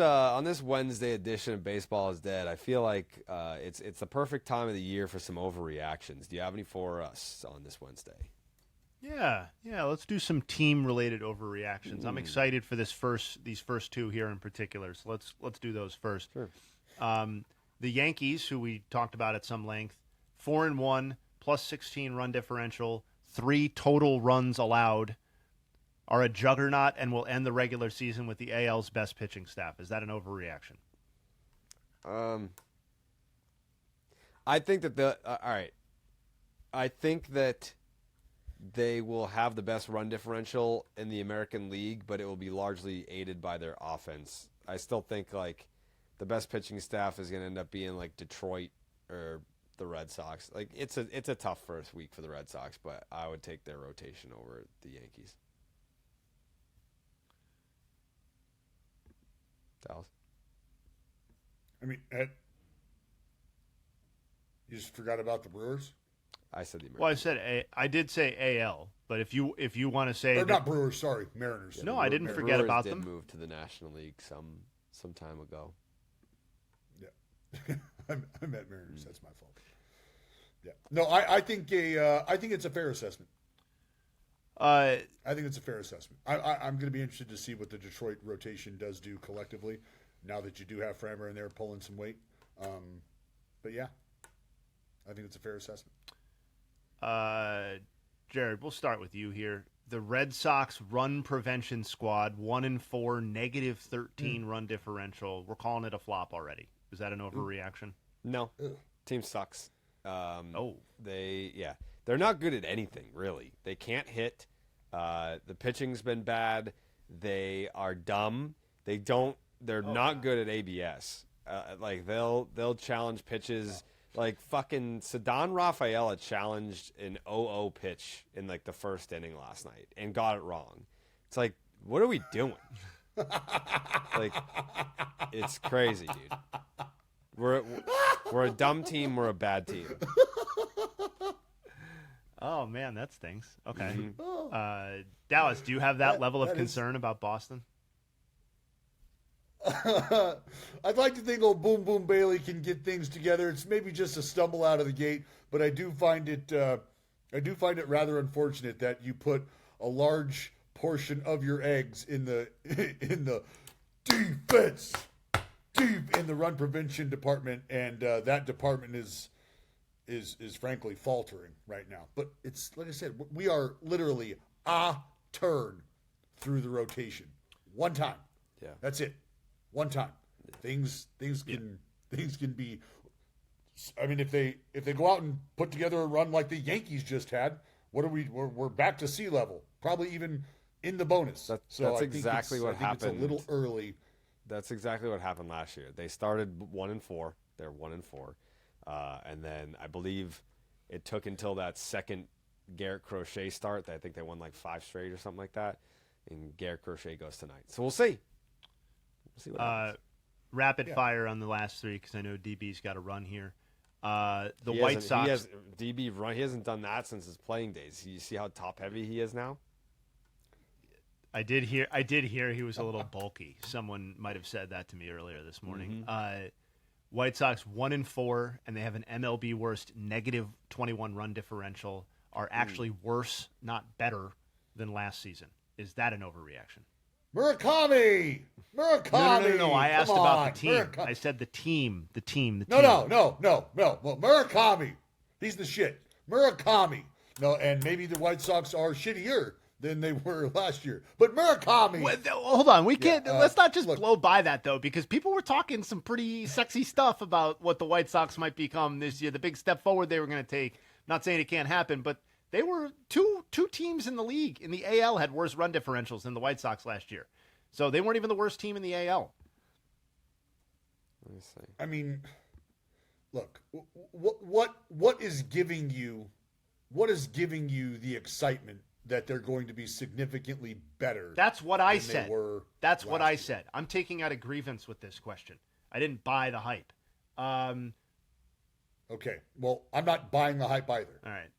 F: Wednesday edition of Baseball is Dead, I feel like it's the perfect time of the year for some overreactions. Do you have any for us on this Wednesday?
H: Yeah. Let's do some team-related overreactions. I'm excited for these first 2 here in particular. So let's do those first.
F: Sure.
H: The Yankees, who we talked about at some length, 4-1, plus 16 run differential, 3 total runs allowed, are a juggernaut and will end the regular season with the AL's best pitching staff. Is that an overreaction?
F: I think that all right. I think that they will have the best run differential in the American League, but it will be largely aided by their offense. I still think like the best pitching staff is going to end up being like Detroit or the Red Sox. Like, it's a tough first week for the Red Sox, but I would take their rotation over the Yankees. Dallas.
G: I mean, Ed, you just forgot about the Brewers?
F: I said the American.
H: Well, I did say AL, but if you want to say
G: not Brewers, sorry, Mariners.
H: Yeah, no, I didn't forget
F: Brewers
H: about
F: did
H: them.
F: Move to the National League some time ago.
G: Yeah, I meant Mariners. That's my fault. Yeah, no, I think it's a fair assessment. I think it's a fair assessment. I'm going to be interested to see what the Detroit rotation does do collectively now that you do have Framber in there pulling some weight. But yeah, I think it's a fair assessment.
H: Jared, we'll start with you here. The Red Sox run prevention squad, 1-4, negative 13 run differential. We're calling it a flop already. Is that an overreaction?
F: No, team sucks. They're not good at anything really. They can't hit. The pitching's been bad. They are dumb. They're not good at ABS. Like they'll challenge pitches. Like fucking Ceddanne Rafaela challenged an 0-0 pitch in like the first inning last night and got it wrong. It's like, what are we doing? Like, it's crazy, dude. We're a dumb team. We're a bad team.
H: Oh man, that stings. Okay, Dallas, do you have that level of concern about Boston?
G: I'd like to think old Boom Boom Bailey can get things together. It's maybe just a stumble out of the gate, but I do find it rather unfortunate that you put a large portion of your eggs in the defense, deep in the run prevention department, and that department is frankly faltering right now. But it's like I said, we are literally a turn through the rotation. One time.
F: Yeah.
G: That's it. One time. Things can be. I mean, if they go out and put together a run like the Yankees just had, we're back to sea level. Probably even in the bonus.
F: That's exactly what happened.
G: It's a little early.
F: That's exactly what happened last year. They started 1-4. They're 1-4. And then I believe it took until that second Garrett Crochet start that I think they won like 5 straight or something like that. And Garrett Crochet goes tonight. So we'll see. We'll see what happens.
H: Rapid fire on the last 3 because I know DB's got to run here. The White Sox.
F: DB run. He hasn't done that since his playing days. You see how top heavy he is now?
H: I did hear he was a little bulky. Someone might have said that to me earlier this morning. White Sox 1-4, and they have an MLB worst -21 run differential. Are actually worse, not better, than last season. Is that an overreaction?
G: Murakami.
H: No. I asked about the team.
G: Murakami.
H: I said the team.
G: No. Well, Murakami. He's the shit. Murakami. No, and maybe the White Sox are shittier than they were last year. But Murakami.
H: Hold on. We can't. Let's not just blow by that, though, because people were talking some pretty sexy stuff about what the White Sox might become this year, the big step forward they were going to take. Not saying it can't happen, but they were two teams in the league in the AL had worse run differentials than the White Sox last year. So they weren't even the worst team in the AL.
F: Let me see.
G: I mean, look, what is giving you the excitement that they're going to be significantly better?
H: That's what I said. That's what I
G: year?
H: said. I'm taking out a grievance with this question. I didn't buy the hype.
G: Okay. Well, I'm not buying the hype either.
H: All right.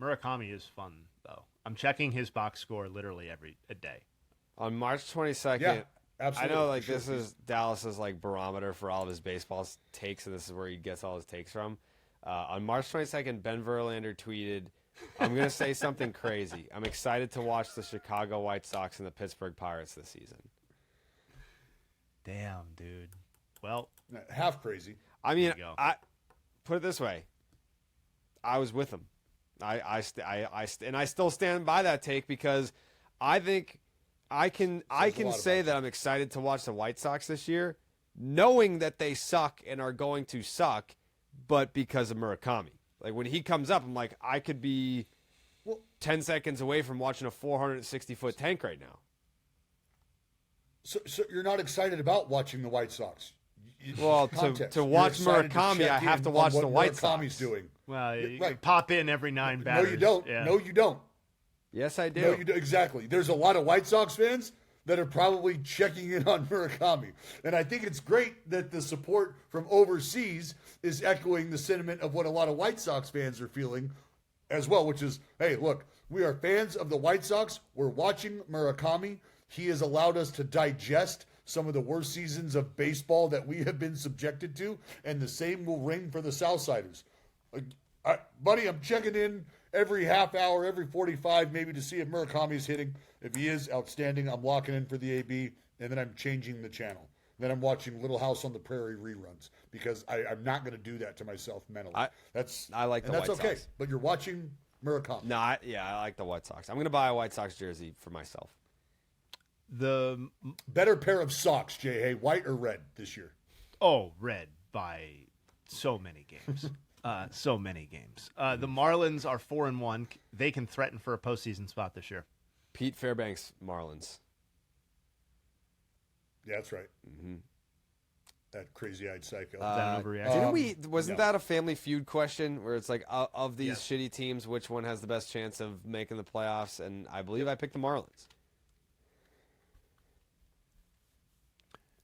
H: Murakami is fun, though. I'm checking his box score literally every day.
F: On March 22nd,
G: Yeah, absolutely.
F: I know this is Dallas's like barometer for all of his baseball takes, and this is where he gets all his takes from. On March 22nd, Ben Verlander tweeted, I'm going to say something crazy. I'm excited to watch the Chicago White Sox and the Pittsburgh Pirates this season.
H: Damn, dude. Well,
G: half crazy.
F: I mean, I put it this way. I was with him. I still stand by that take because I think I can say that I'm excited to watch the White Sox this year, knowing that they suck and are going to suck, but because of Murakami. Like when he comes up, I'm like, I could be 10 seconds away from watching a 460-foot tank right now.
G: So you're not excited about watching the White Sox?
F: Well, to watch Murakami, I have to watch the White Sox.
G: Murakami's doing.
H: Well, you pop in every 9 batters.
G: No, you don't.
H: Yeah.
G: No, you don't.
F: Yes, I do.
G: No, you do. Exactly. There's a lot of White Sox fans that are probably checking in on Murakami. And I think it's great that the support from overseas is echoing the sentiment of what a lot of White Sox fans are feeling as well, which is, hey, look, we are fans of the White Sox. We're watching Murakami. He has allowed us to digest some of the worst seasons of baseball that we have been subjected to, and the same will ring for the Southsiders. Buddy, I'm checking in every half hour, every 45 maybe to see if Murakami's hitting. If he is, outstanding. I'm locking in for the AB, and then I'm changing the channel. Then I'm watching Little House on the Prairie reruns because I'm not going to do that to myself mentally.
F: I like the White
G: That's okay,
F: Sox.
G: but you're watching Murakami.
F: No, I like the White Sox. I'm going to buy a White Sox jersey for myself.
H: The
G: better pair of socks, Jayhay, white or red this year?
H: Oh, red by so many games. The Marlins are 4-1. They can threaten for a postseason spot this year.
F: Pete Fairbanks Marlins.
G: Yeah, that's right.
F: Mm-hmm.
G: That crazy-eyed psycho.
H: Is that an overreaction?
F: Wasn't that a Family Feud question where it's like, of these shitty teams, which one has the best chance of making the playoffs? And I believe I picked the Marlins.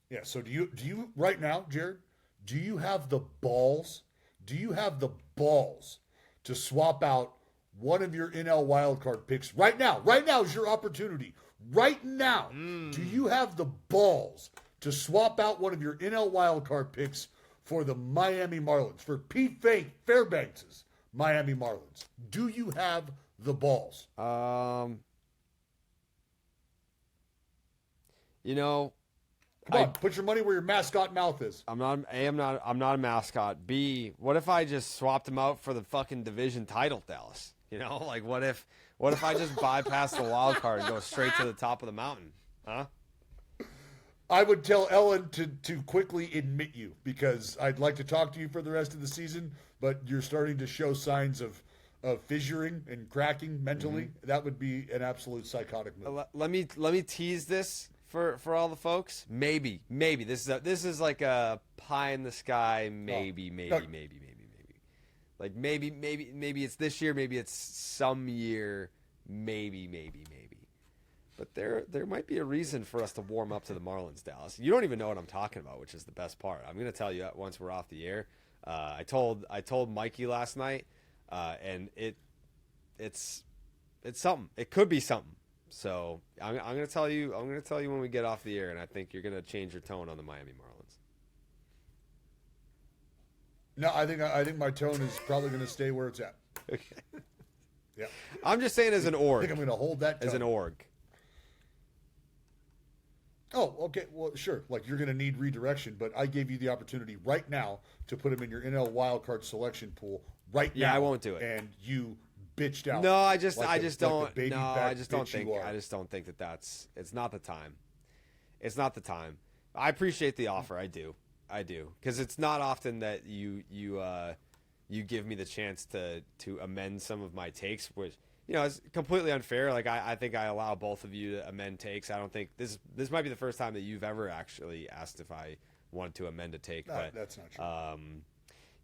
G: Yeah. So do you right now, Jared? Do you have the balls? Do you have the balls to swap out one of your NL wildcard picks right now? Right now is your opportunity. Right now, do you have the balls to swap out one of your NL wildcard picks for the Miami Marlins, for Pete Fairbanks' Miami Marlins? Do you have the balls?
F: You know,
G: Come on, put your money where your mascot mouth is.
F: I'm not a mascot. B, what if I just swapped him out for the fucking division title, Dallas? You know, like what if I just bypass the wild card and go straight to the top of the mountain? Huh?
G: I would tell Ellen to quickly admit you, because I'd like to talk to you for the rest of the season, but you're starting to show signs of fissuring and cracking mentally.
F: Mm-hmm.
G: That would be an absolute psychotic move.
F: Let me tease this for all the folks. Maybe this is like a pie in the sky. Maybe. Like maybe it's this year. Maybe it's some year. Maybe. But there might be a reason for us to warm up to the Marlins, Dallas. You don't even know what I'm talking about, which is the best part. I'm going to tell you once we're off the air. I told Mikey last night, and it's something. It could be something. So I'm going to tell you. I'm going to tell you when we get off the air, and I think you're going to change your tone on the Miami Marlins.
G: No, I think my tone is probably going to stay where it's at.
F: Okay.
G: Yeah.
F: I'm just saying as an org.
G: I think I'm going to hold that tone.
F: As an org.
G: Oh, okay. Well, sure. Like, you're going to need redirection, but I gave you the opportunity right now to put him in your NL wildcard selection pool right now.
F: Yeah, I won't do it.
G: And you bitched out.
F: No, I just
G: like
F: don't.
G: the baby
F: No,
G: back
F: I just don't
G: bitch you
F: think.
G: are.
F: I just don't think that's. It's not the time. It's not the time. I appreciate the offer. I do, because it's not often that you give me the chance to amend some of my takes, which it's completely unfair. Like I think I allow both of you to amend takes. I don't think this might be the first time that you've ever actually asked if I wanted to amend a take. But
G: that's not true.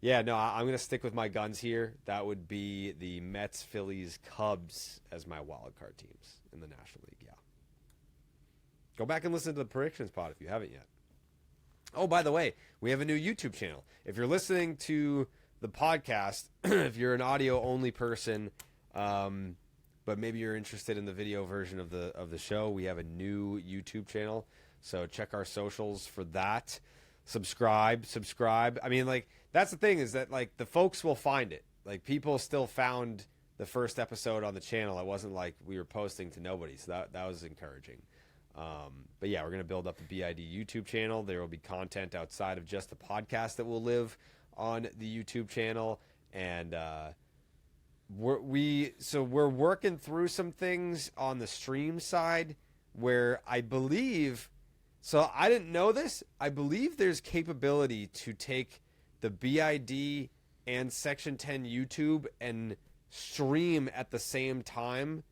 F: Yeah, no, I'm going to stick with my guns here. That would be the Mets, Phillies, Cubs as my wild card teams in the National League. Yeah. Go back and listen to the predictions pod if you haven't yet. Oh, by the way, we have a new YouTube channel. If you're listening to the podcast, if you're an audio-only person, but maybe you're interested in the video version of the show, we have a new YouTube channel. So check our socials for that. Subscribe. I mean, like, that's the thing, is that, like, the folks will find it. Like, people still found the first episode on the channel. It wasn't like we were posting to nobody, so that was encouraging. But yeah, we're going to build up the BID YouTube channel. There will be content outside of just the podcast that will live on the YouTube channel. And we're working through some things on the stream side where I believe, so I didn't know this, I believe there's capability to take the BID and Section 10 YouTube and stream at the same time,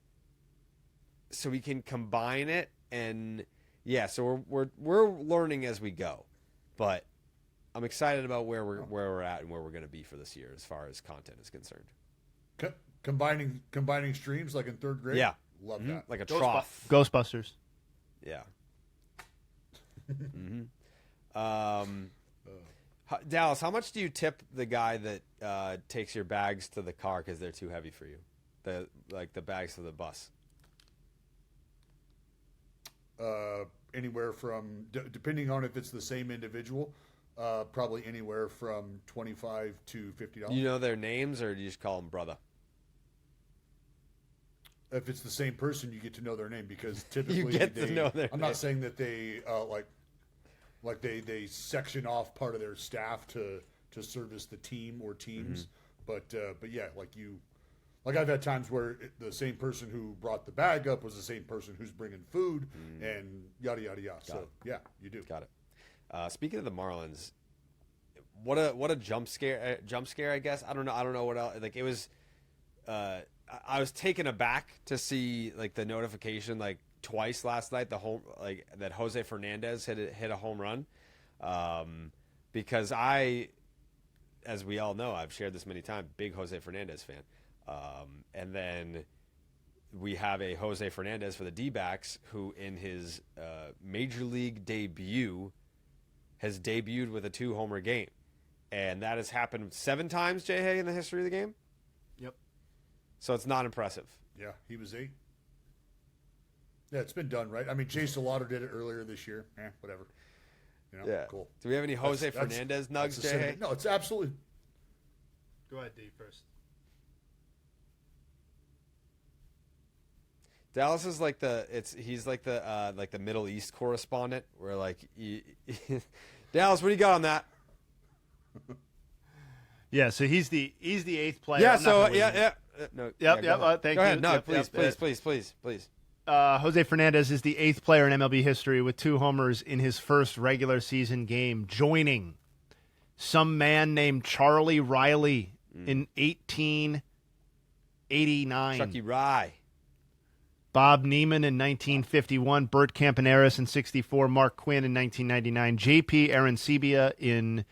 F: so we can combine it. And yeah, so we're learning as we go, but I'm excited about where we're at and where we're going to be for this year as far as content is concerned.
G: Combining streams like in third grade.
F: Yeah,
G: love that.
F: Like a trough.
H: Ghostbusters.
F: Yeah. Dallas, how much do you tip the guy that takes your bags to the car because they're too heavy for you? The bags to the bus.
G: Anywhere from, depending on if it's the same individual, probably anywhere from $25 to $50.
F: You know their names, or do you just call them brother?
G: If it's the same person, you get to know their name, because typically
F: you get to know their
G: I'm
F: name.
G: not saying that they like they section off part of their staff to service the team or teams, but yeah, like I've had times where the same person who brought the bag up was the same person who's bringing food, and yada yada yada. Yeah, you do.
F: Got it. Speaking of the Marlins, what a jump scare, I guess. I don't know what else. Like, it was I was taken aback to see like the notification like twice last night, that Jose Fernandez hit a home run, because as we all know, I've shared this many times, big Jose Fernandez fan, and then we have a Jose Fernandez for the D-backs who in his major league debut has debuted with a 2-homer game, and that has happened 7 times, Jayhay, in the history of the game.
H: Yep.
F: So it's not impressive.
G: Yeah, he was 8. Yeah, it's been done, right? I mean, Chase Delauder did it earlier this year. Whatever. You know,
F: Yeah.
G: cool.
F: Do we have any Jose Fernandez nugs, Jayhay?
G: No, it's absolutely.
H: Go ahead, Dave, first.
F: Dallas is like he's like the Middle East correspondent, where like Dallas, what do you got on that?
H: Yeah, so he's the 8th player.
F: Yeah,
H: I'm not gonna
F: yeah.
H: Yep.
F: Go ahead.
H: Thank
F: Go
H: you.
F: ahead. No,
H: Yep,
F: please.
H: Jose Fernandez is the 8th player in MLB history with 2 homers in his first regular season game, joining some man named Charlie Riley in 1889.
F: Chucky Rye.
H: Bob Neiman in 1951, Bert Campaneris in 64, Mark Quinn in 1999, J.P. Arancibia in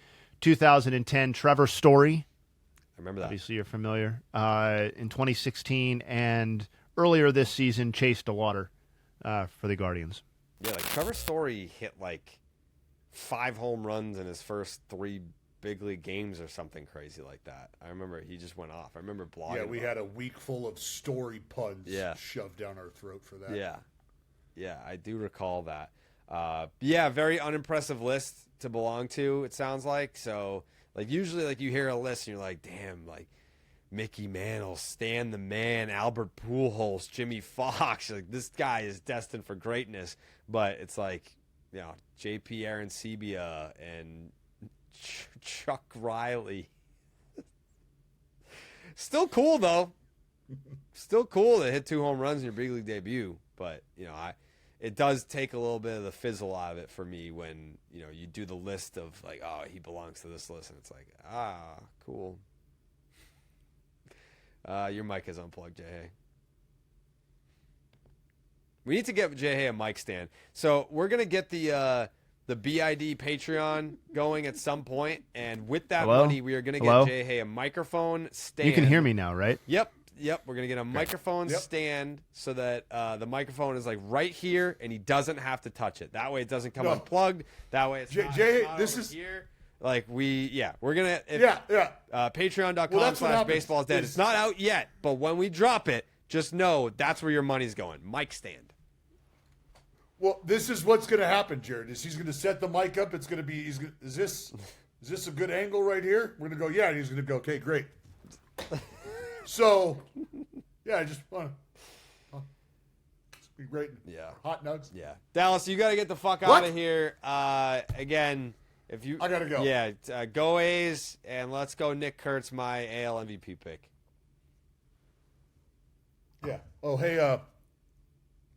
H: 2010, Trevor Story.
F: I remember that.
H: Obviously, you're familiar. In 2016, and earlier this season, Chase Delauder for the Guardians.
F: Yeah, like Trevor Story hit like 5 home runs in his first 3 big league games or something crazy like that. I remember he just went off. I remember blogging.
G: Yeah, we had a week full of Story puns
F: Yeah.
G: shoved down our throat for that.
F: Yeah, I do recall that. Yeah, very unimpressive list to belong to, it sounds like. So, like, usually, like, you hear a list and you're like, damn, like, Mickey Mantle, Stan the Man, Albert Pujols, Jimmy Fox. Like, this guy is destined for greatness. But it's like, you know, J.P. Arancibia and Chuck Riley. Still cool, though. Still cool to hit 2 home runs in your big league debut. But, you know, it does take a little bit of the fizzle out of it for me when, you know, you do the list of like, oh, he belongs to this list, and it's like, cool. Your mic is unplugged, Jayhay. We need to get Jayhay a mic stand. So we're gonna get the BID Patreon going at some point, and with that money, we are gonna get Jayhay a microphone stand.
H: You can hear me now, right?
F: Yep. We're gonna get a microphone stand so that the microphone is like right here, and he doesn't have to touch it. That way, it doesn't come unplugged. That way, it's not
G: this is
F: here. Like we're gonna Patreon.com/baseball is dead. It's not out yet, but when we drop it, just know that's where your money's going. Mic stand.
G: Well, this is what's going to happen, Jared. Is he's going to set the mic up? It's going to be. Is this a good angle right here? We're going to go. Yeah, and he's going to go. Okay, great. So, yeah, I just want to be great.
F: Yeah.
G: Hot nugs.
F: Yeah. Dallas, you got to get the fuck out of here. Again, if you.
G: I got to go.
F: Yeah. Go A's, and let's go Nick Kurtz, my AL MVP pick.
G: Yeah. Oh, hey, did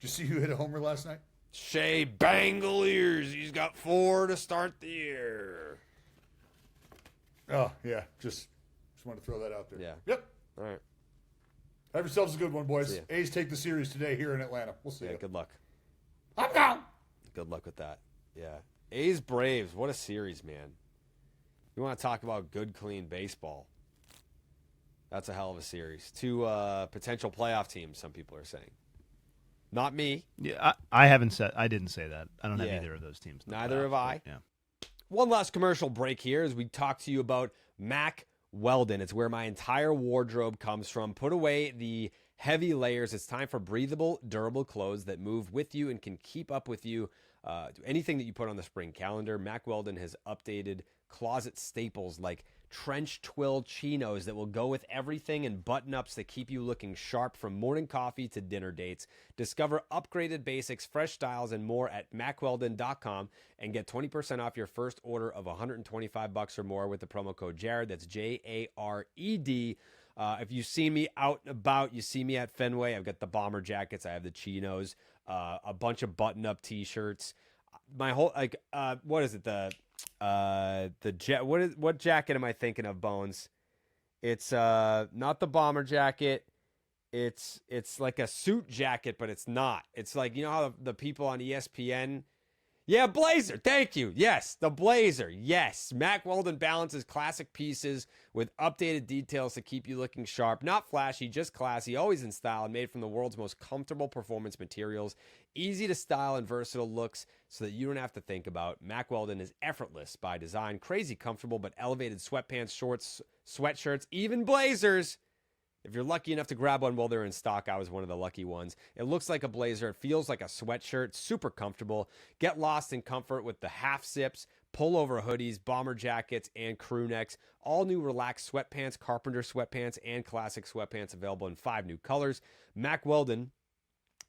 G: you see who hit a homer last night?
F: Shea Bangaliers. He's got 4 to start the year.
G: Oh, yeah. Just want to throw that out there.
F: Yeah.
G: Yep.
F: All right.
G: Have yourselves a good one, boys.
F: See ya.
G: A's take the series today here in Atlanta. We'll see
F: Yeah,
G: you.
F: good luck.
G: I'm down.
F: Good luck with that. Yeah. A's Braves. What a series, man. You want to talk about good, clean baseball. That's a hell of a series. 2 potential playoff teams, some people are saying. Not me.
H: Yeah, I didn't say that. I don't have
F: Yeah.
H: either of those teams.
F: Neither have I.
H: Yeah.
F: One last commercial break here as we talk to you about Mack Weldon. It's where my entire wardrobe comes from. Put away the heavy layers. It's time for breathable, durable clothes that move with you and can keep up with you. Anything that you put on the spring calendar. Mack Weldon has updated closet staples like trench twill chinos that will go with everything and button-ups that keep you looking sharp from morning coffee to dinner dates. Discover upgraded basics, fresh styles, and more at MackWeldon.com and get 20% off your first order of $125 or more with the promo code Jared. That's Jared. If you see me out and about, you see me at Fenway, I've got the bomber jackets, I have the chinos, a bunch of button-up t-shirts. My whole what is it? What jacket am I thinking of, Bones? It's not the bomber jacket. It's like a suit jacket, but it's not. It's like, you know how the people on ESPN. Yeah, blazer. Thank you. Yes, the blazer. Yes. Mack Weldon balances classic pieces with updated details to keep you looking sharp. Not flashy, just classy, always in style, and made from the world's most comfortable performance materials. Easy to style and versatile looks so that you don't have to think about. Mack Weldon is effortless by design. Crazy comfortable, but elevated sweatpants, shorts, sweatshirts, even blazers. If you're lucky enough to grab one while they're in stock, I was one of the lucky ones. It looks like a blazer. It feels like a sweatshirt. Super comfortable. Get lost in comfort with the half zips, pullover hoodies, bomber jackets, and crew necks. All new relaxed sweatpants, carpenter sweatpants, and classic sweatpants available in 5 new colors. Mack Weldon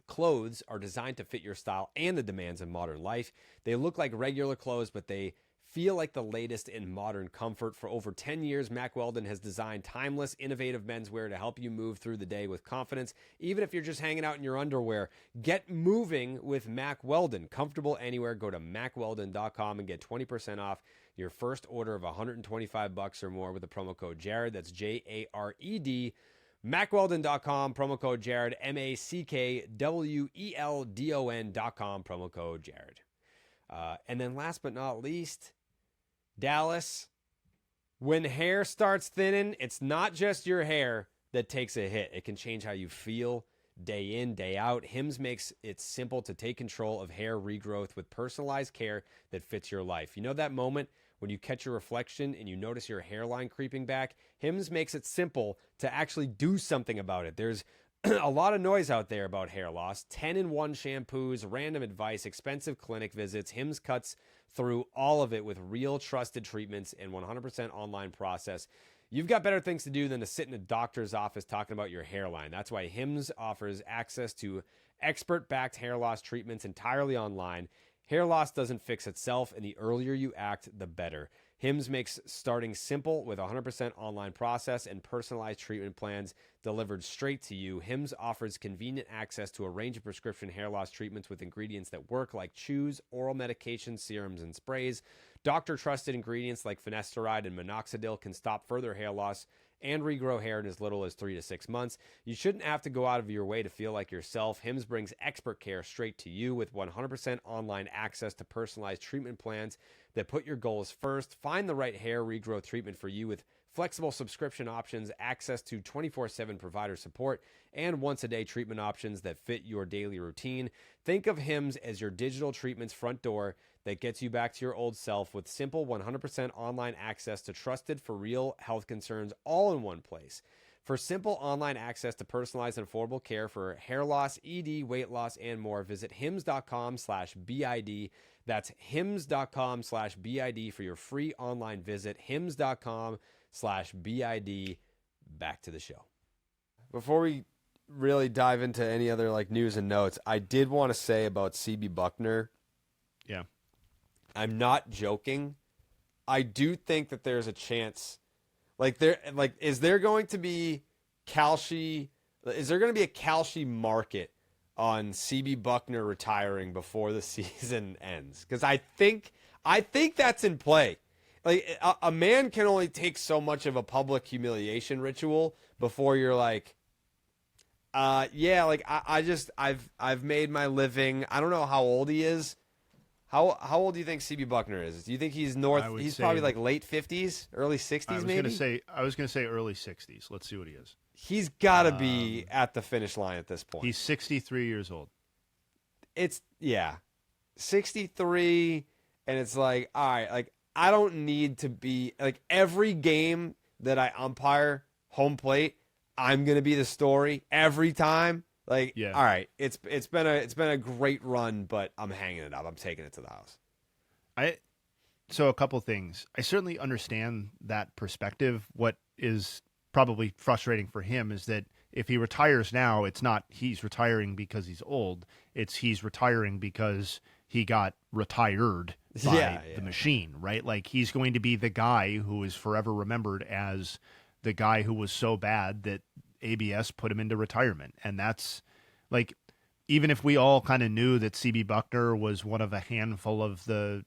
F: clothes are designed to fit your style and the demands of modern life. They look like regular clothes, but they feel like the latest in modern comfort. For over 10 years, Mack Weldon has designed timeless, innovative menswear to help you move through the day with confidence, even if you're just hanging out in your underwear. Get moving with Mack Weldon. Comfortable anywhere. Go to MackWeldon.com and get 20% off your first order of $125 or more with the promo code Jared. That's Jared. MackWeldon.com, promo code Jared. MackWeldon.com, promo code Jared. And then last but not least, Dallas, when hair starts thinning, it's not just your hair that takes a hit. It can change how you feel day in, day out. Hims makes it simple to take control of hair regrowth with personalized care that fits your life. You know that moment when you catch your reflection and you notice your hairline creeping back? Hims makes it simple to actually do something about it. There's a lot of noise out there about hair loss. 10-in-1 shampoos, random advice, expensive clinic visits. Hims cuts through all of it with real trusted treatments and 100% online process. You've got better things to do than to sit in a doctor's office talking about your hairline. That's why Hims offers access to expert-backed hair loss treatments entirely online. Hair loss doesn't fix itself, and the earlier you act, the better. Hims makes starting simple with a 100% online process and personalized treatment plans delivered straight to you. Hims offers convenient access to a range of prescription hair loss treatments with ingredients that work, like chews, oral medications, serums, and sprays. Doctor-trusted ingredients like finasteride and minoxidil can stop further hair loss and regrow hair in as little as 3 to 6 months. You shouldn't have to go out of your way to feel like yourself. Hims brings expert care straight to you with 100% online access to personalized treatment plans that put your goals first. Find the right hair regrowth treatment for you with flexible subscription options, access to 24/7 provider support, and once-a-day treatment options that fit your daily routine. Think of Hims as your digital treatments front door that gets you back to your old self with simple 100% online access to trusted for real health concerns all in one place. For simple online access to personalized and affordable care for hair loss, ED, weight loss, and more, visit hims.com/BID. That's hims.com/BID for your free online visit. hims.com/BID. Back to the show. Before we really dive into any other news and notes, I did want to say about CB Bucknor.
H: Yeah.
F: I'm not joking. I do think that there's a chance. Is there going to be Kalshi? Is there going to be a Kalshi market on CB Bucknor retiring before the season ends? Because I think that's in play. A man can only take so much of a public humiliation ritual before you're like, I've made my living. I don't know how old he is. How old do you think CB Bucknor is? Do you think he's north? He's probably late 50s, early 60s, maybe?
H: I was gonna say early 60s. Let's see what he is.
F: He's got to be at the finish line at this point.
H: He's 63 years old.
F: 63, and it's all right, I don't need to be every game that I umpire home plate, I'm gonna be the story every time. All right, it's been a great run, but I'm hanging it up. I'm taking it to the house.
H: So a couple things. I certainly understand that perspective. What is probably frustrating for him is that if he retires now, it's not he's retiring because he's old. It's he's retiring because he got retired by the machine, right? He's going to be the guy who is forever remembered as the guy who was so bad that ABS put him into retirement. And that's even if we all kind of knew that CB Bucknor was one of a handful of the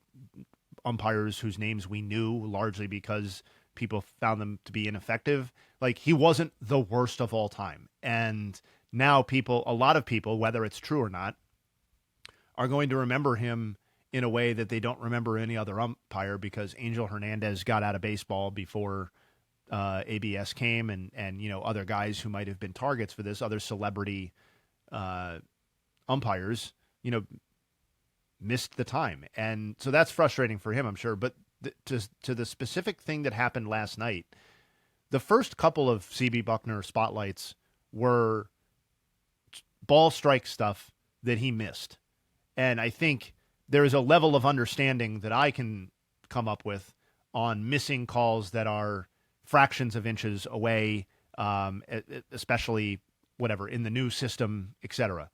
H: umpires whose names we knew largely because
I: people found them to be ineffective. Like, he wasn't the worst of all time. And now a lot of people, whether it's true or not, are going to remember him in a way that they don't remember any other umpire, because Angel Hernandez got out of baseball before ABS came, and other guys who might have been targets for this, other celebrity umpires, missed the time. And so that's frustrating for him, I'm sure. But to the specific thing that happened last night, the first couple of CB Bucknor spotlights were ball strike stuff that he missed. And I think there is a level of understanding that I can come up with on missing calls that are fractions of inches away, especially in the new system, etc.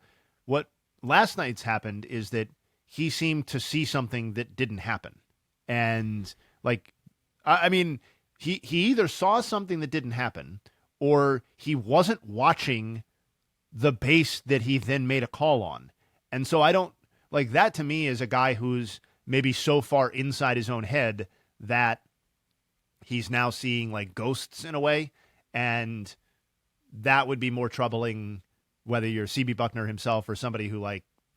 I: What last night's happened is that he seemed to see something that didn't happen. And he either saw something that didn't happen, or he wasn't watching the base that he then made a call on. And so I don't like that. To me, is a guy who's maybe so far inside his own head that he's now seeing like ghosts in a way. And that would be more troubling, whether you're CB Bucknor himself or somebody who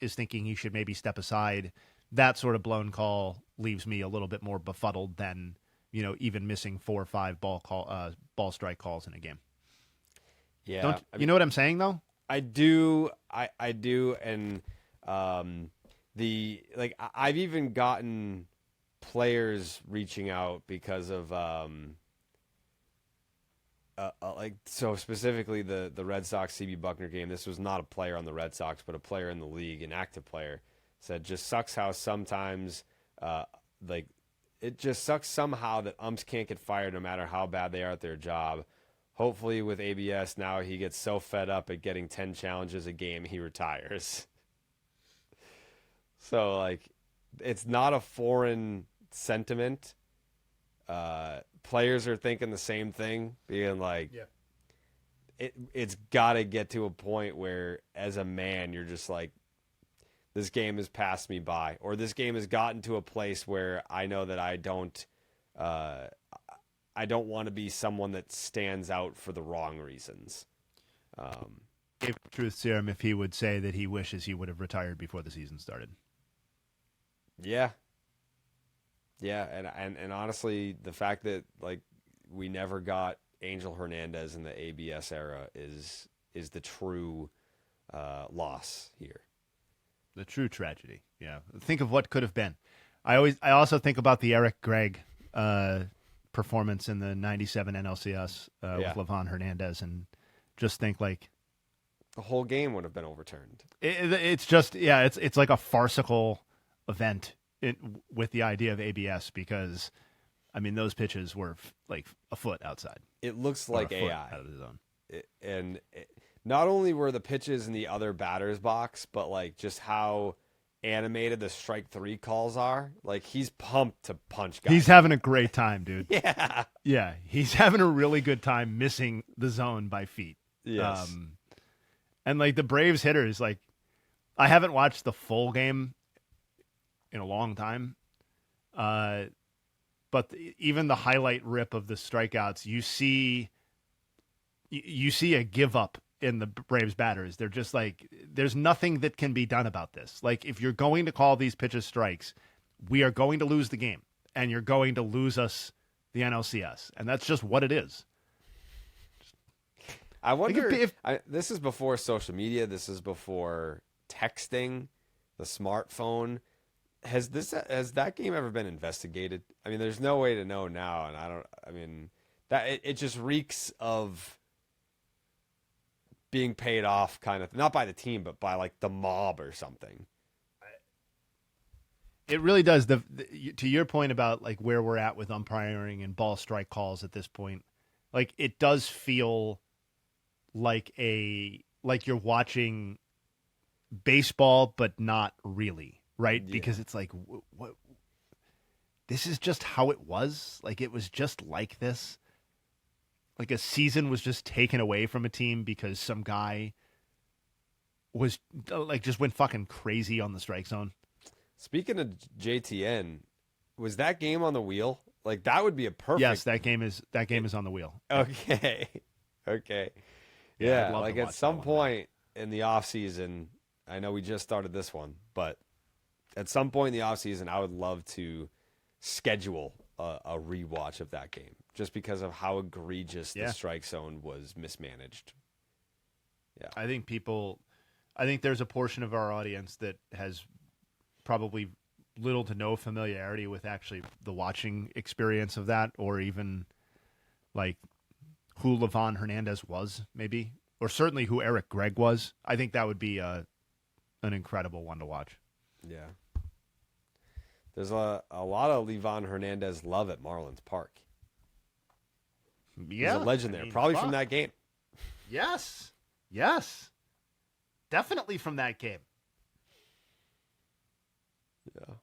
I: is thinking he should maybe step aside. That sort of blown call leaves me a little bit more befuddled than, even missing 4 or 5 ball strike calls in a game.
F: Yeah.
I: You know what I'm saying though?
F: I do. I do. And, I've even gotten players reaching out because of, so specifically the Red Sox CB Bucknor game. This was not a player on the Red Sox, but a player in the league, an active player, said just sucks how sometimes it just sucks somehow that umps can't get fired no matter how bad they are at their job. Hopefully with ABS now he gets so fed up at getting 10 challenges a game he retires. So it's not a foreign sentiment. Players are thinking the same thing, being it's got to get to a point where as a man you're just like, this game has passed me by, or this game has gotten to a place where I know that I don't want to be someone that stands out for the wrong reasons.
I: If truth serum, if he would say that he wishes he would have retired before the season started.
F: Yeah. Yeah, and honestly, the fact that we never got Angel Hernandez in the ABS era is the true loss here.
I: The true tragedy. Yeah. Think of what could have been. I also think about the Eric Gregg performance in the 97 NLCS with Livan Hernandez, and just think the
F: whole game would have been overturned.
I: It's just, it's like a farcical event with the idea of ABS, because those pitches were a foot outside.
F: It looks like AI
I: out of the zone.
F: Not only were the pitches in the other batter's box, but just how animated the strike 3 calls are. He's pumped to punch guys.
I: He's having a great time, dude.
F: Yeah.
I: Yeah. He's having a really good time missing the zone by feet.
F: Yes.
I: And the Braves hitters, I haven't watched the full game in a long time. But even the highlight rip of the strikeouts, you see a give up in the Braves batters. They're just there's nothing that can be done about this. If you're going to call these pitches strikes, we are going to lose the game, and you're going to lose us the NLCS. And that's just what it is.
F: I wonder if this is before social media. This is before texting, the smartphone. Has that game ever been investigated? There's no way to know now, and it just reeks of being paid off, kind of, not by the team, but by the mob or something.
I: It really does. To your point about where we're at with umpiring and ball strike calls at this point, it does feel like you're watching baseball, but not really, right? Yeah. Because it's what? This is just how it was. It was just like this. A season was just taken away from a team because some guy was just went fucking crazy on the strike zone.
F: Speaking of JTN, was that game on the wheel? Like that would be a perfect.
I: Yes, that game is on the wheel.
F: Okay. Okay.
I: Yeah, I'd
F: Yeah,
I: love
F: like
I: to
F: at
I: watch
F: some
I: that one
F: point in the off season, I know we just started this one, but at some point in the off season, I would love to schedule a rewatch of that game just because of how egregious the strike zone was mismanaged. Yeah.
I: I think there's a portion of our audience that has probably little to no familiarity with actually the watching experience of that, or even like who Livan Hernandez was, maybe, or certainly who Eric Gregg was. I think that would be an incredible one to watch.
F: Yeah. There's a lot of Livan Hernandez love at Marlins Park.
I: Yeah.
F: He's a legend there, probably from that game.
I: Yes. Yes. Definitely from that game.
F: Yeah.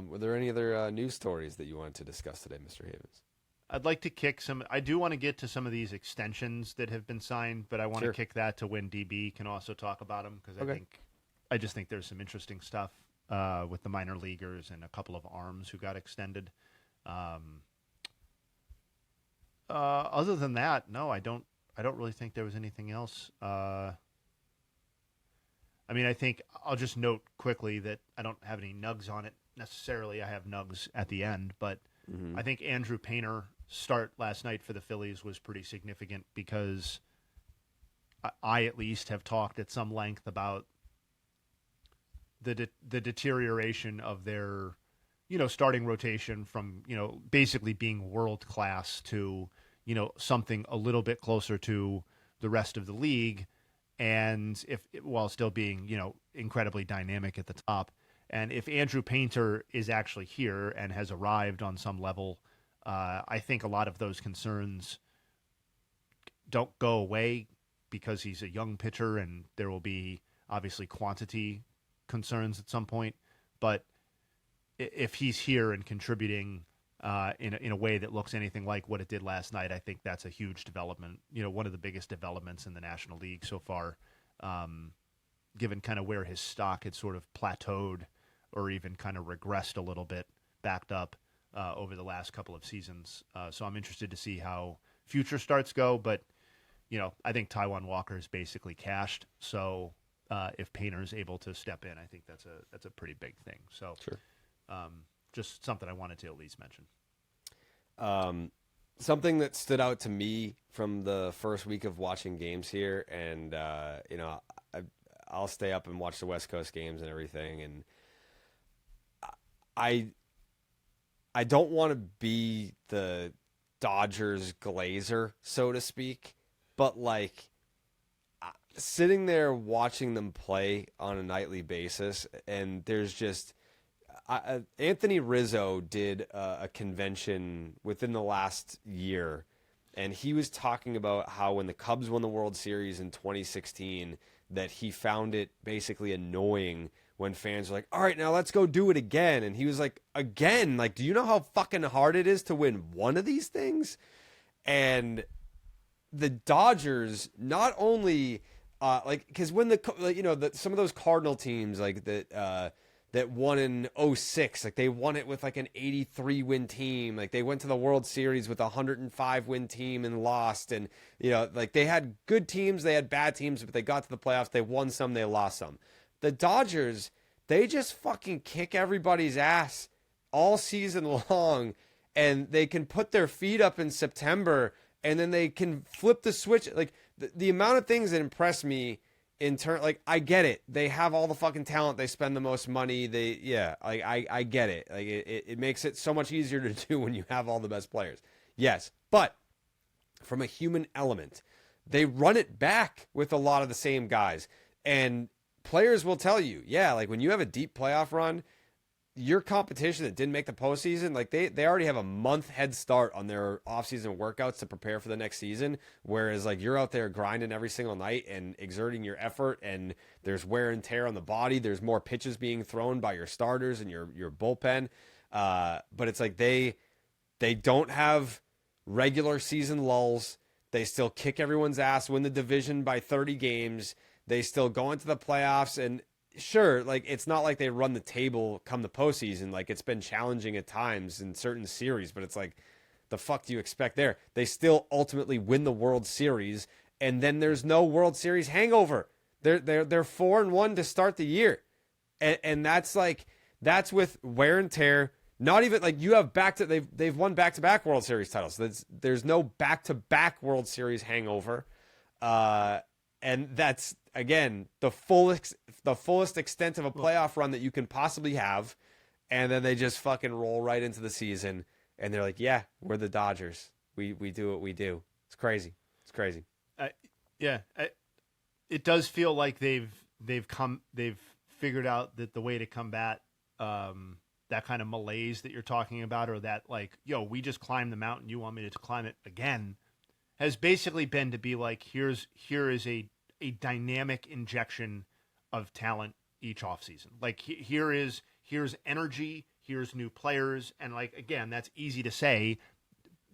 F: Were there any other news stories that you wanted to discuss today, Mr. Havens?
I: I'd like to kick some. I do want to get to some of these extensions that have been signed, but I want to kick that to when DB can also talk about them, because I just think there's some interesting stuff with the minor leaguers and a couple of arms who got extended. Other than that, no, I don't really think there was anything else. I mean, I think I'll just note quickly that I don't have any Nugs on it necessarily. I have Nugs at the end, but I think Andrew Painter start last night for the Phillies was pretty significant, because I at least have talked at some length about the deterioration of their, starting rotation from, basically being world class to, something a little bit closer to the rest of the league, and while still being, incredibly dynamic at the top. And if Andrew Painter is actually here and has arrived on some level, I think a lot of those concerns don't go away, because he's a young pitcher and there will be obviously quantity concerns at some point. But if he's here and contributing in a way that looks anything like what it did last night, I think that's a huge development. One of the biggest developments in the National League so far, given kind of where his stock had sort of plateaued or even kind of regressed a little bit, backed up over the last couple of seasons. So I'm interested to see how future starts go. But, I think Taijuan Walker is basically cashed. So if Painter's able to step in, I think that's a pretty big thing. So just something I wanted to at least mention.
F: Something that stood out to me from the first week of watching games here, and I'll stay up and watch the West Coast games and everything, and I don't want to be the Dodgers glazer, so to speak, but like sitting there watching them play on a nightly basis, and there's just Anthony Rizzo did a convention within the last year, and he was talking about how when the Cubs won the World Series in 2016, that he found it basically annoying when fans were like, all right, now let's go do it again. And he was like, again? Like, do you know how fucking hard it is to win one of these things? And the Dodgers not only, because when some of those Cardinal teams, like that won in 2006, like they won it with like an 83 win team. Like they went to the World Series with a 105 win team and lost. And, like they had good teams, they had bad teams, but they got to the playoffs. They won some, they lost some. The Dodgers, they just fucking kick everybody's ass all season long, and they can put their feet up in September, and then they can flip the switch. Like the amount of things that impress me in turn, like I get it. They have all the fucking talent. They spend the most money. I get it. Like it makes it so much easier to do when you have all the best players. Yes, but from a human element, they run it back with a lot of the same guys, and players will tell you, like when you have a deep playoff run, your competition that didn't make the postseason, like they already have a month head start on their offseason workouts to prepare for the next season. Whereas like you're out there grinding every single night and exerting your effort, and there's wear and tear on the body. There's more pitches being thrown by your starters and your bullpen. But it's like they don't have regular season lulls. They still kick everyone's ass, win the division by 30 games. They still go into the playoffs, and sure, like it's not like they run the table come the postseason. Like it's been challenging at times in certain series, but it's like, the fuck do you expect there? They still ultimately win the World Series, and then there's no World Series hangover. They're 4-1 to start the year, and that's with wear and tear. Not even like you have they've won back-to-back World Series titles. So there's no back-to-back World Series hangover, and that's again the fullest extent of a playoff run that you can possibly have, and then they just fucking roll right into the season, and they're like, yeah, we're the Dodgers. We do what we do. It's crazy. It's crazy.
I: It does feel like they've figured out that the way to combat that kind of malaise that you're talking about, or that like, yo, we just climbed the mountain, you want me to climb it again, has basically been to be like, here is a dynamic injection of talent each offseason. Like here's energy, here's new players, and like again, that's easy to say,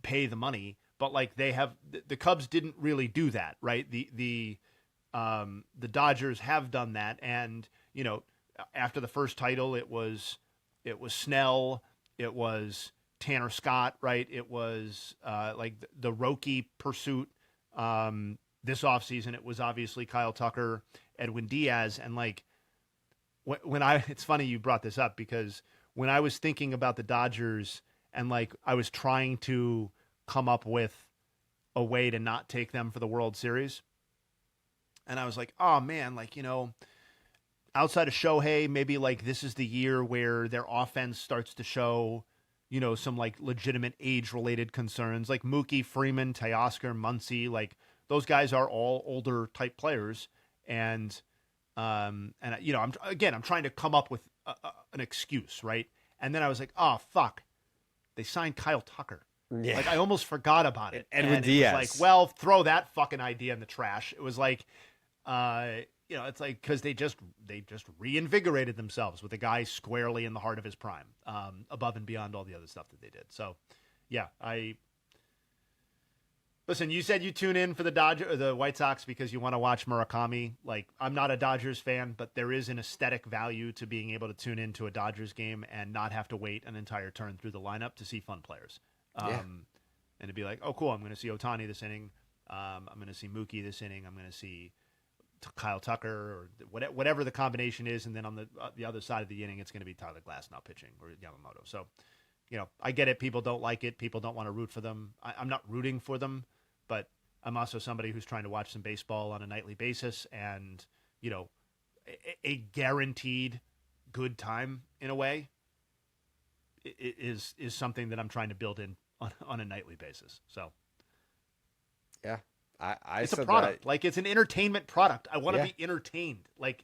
I: pay the money, but like the Cubs didn't really do that, right? The Dodgers have done that, and you know, after the first title, it was Snell, it was Tanner Scott, right? It was like the Roki pursuit. This offseason, it was obviously Kyle Tucker, Edwin Diaz, and like it's funny you brought this up, because when I was thinking about the Dodgers and like I was trying to come up with a way to not take them for the World Series, and I was like, oh man, like, you know, outside of Shohei, maybe like this is the year where their offense starts to show, you know, some like legitimate age-related concerns, like Mookie, Freeman, Teoscar, Muncy, like those guys are all older type players, and you know, I'm trying to come up with an excuse, right? And then I was like, oh fuck, they signed Kyle Tucker. Yeah. Like I almost forgot about it.
F: Edwin Diaz.
I: It was like, well, throw that fucking idea in the trash. It was like, you know, it's like because they just reinvigorated themselves with a guy squarely in the heart of his prime, above and beyond all the other stuff that they did. So, yeah, listen. You said you tune in for the White Sox because you want to watch Murakami. Like, I'm not a Dodgers fan, but there is an aesthetic value to being able to tune into a Dodgers game and not have to wait an entire turn through the lineup to see fun players. And to be like, oh, cool, I'm going to see Ohtani this inning. I'm going to see Mookie this inning. I'm going to see Kyle Tucker or whatever the combination is. And then on the other side of the inning, it's going to be Tyler Glasnow pitching or Yamamoto. So, you know, I get it. People don't like it. People don't want to root for them. I'm not rooting for them, but I'm also somebody who's trying to watch some baseball on a nightly basis. And, you know, a guaranteed good time in a way is something that I'm trying to build in on a nightly basis. So,
F: yeah,
I: it's a product. Like, it's an entertainment product. I want to be entertained. Like,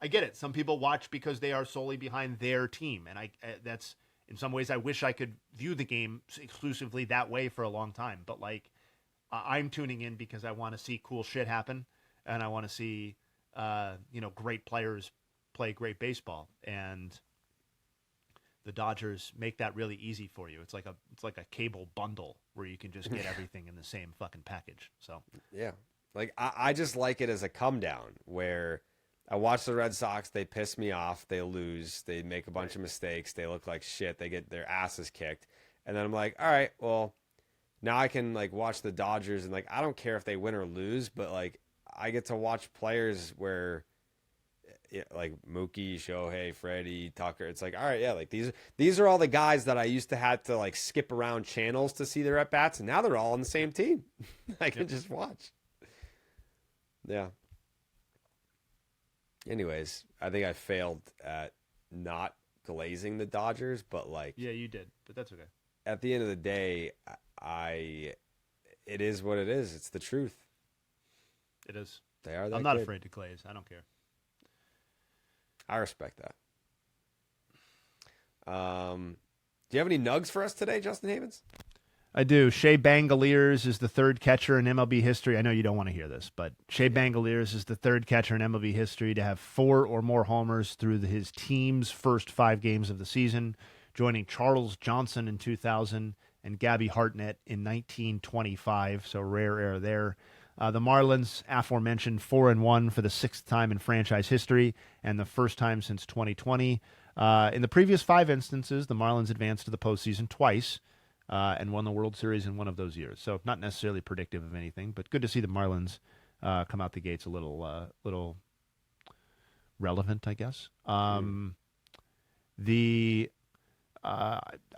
I: I get it. Some people watch because they are solely behind their team, and that's in some ways I wish I could view the game exclusively that way for a long time. But like, I'm tuning in because I want to see cool shit happen, and I want to see you know, great players play great baseball, and the Dodgers make that really easy for you. It's like a cable bundle where you can just get everything in the same fucking package. So
F: yeah, like I just like it as a come down where I watch the Red Sox, they piss me off, they lose, they make a bunch of mistakes, they look like shit, they get their asses kicked, and then I'm like, all right, well, now I can like watch the Dodgers, and like I don't care if they win or lose, but like I get to watch players where, like Mookie, Shohei, Freddie, Tucker. It's like, all right, yeah, like these are all the guys that I used to have to like skip around channels to see their at bats, and now they're all on the same team. I can just watch. Yeah. Anyways, I think I failed at not glazing the Dodgers, but like,
I: yeah, you did, but that's okay.
F: At the end of the day, it is what it is. It's the truth.
I: It is.
F: They are.
I: I'm not afraid to glaze. I don't care.
F: I respect that. Do you have any nugs for us today, Justin Havens?
I: I do. Shea Bangaliers is the third catcher in MLB history. I know you don't want to hear this, but Shea Bangaliers is the third catcher in MLB history to have 4 or more homers through his team's first 5 games of the season, joining Charles Johnson in 2000 and Gabby Hartnett in 1925. So rare air there. The Marlins, aforementioned, 4-1 for the 6th time in franchise history and the first time since 2020. In the previous 5 instances, the Marlins advanced to the postseason twice and won the World Series in one of those years. So not necessarily predictive of anything, but good to see the Marlins come out the gates a little relevant, I guess. I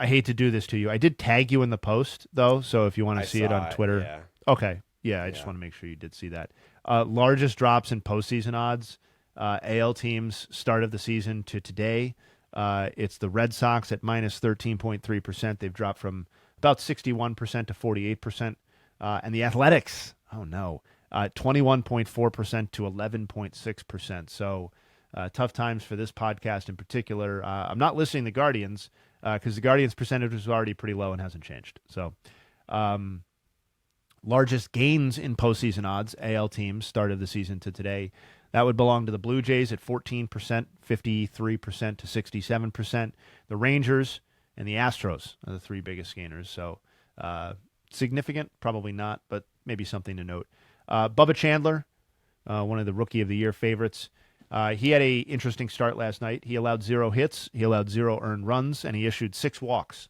I: hate to do this to you. I did tag you in the post, though, so if you want to see it on Twitter.
F: Yeah.
I: Okay. Yeah, I just want to make sure you did see that. Largest drops in postseason odds. AL teams start of the season to today. It's the Red Sox at minus 13.3%. They've dropped from about 61% to 48%. And the Athletics, 21.4% to 11.6%. So tough times for this podcast in particular. I'm not listing the Guardians because the Guardians' percentage was already pretty low and hasn't changed. So largest gains in postseason odds, AL teams start of the season to today. That would belong to the Blue Jays at 14%, 53% to 67%. The Rangers and the Astros are the 3 biggest gainers. So significant, probably not, but maybe something to note. Bubba Chandler, one of the Rookie of the Year favorites. He had a interesting start last night. He allowed 0 hits, he allowed 0 earned runs, and he issued 6 walks.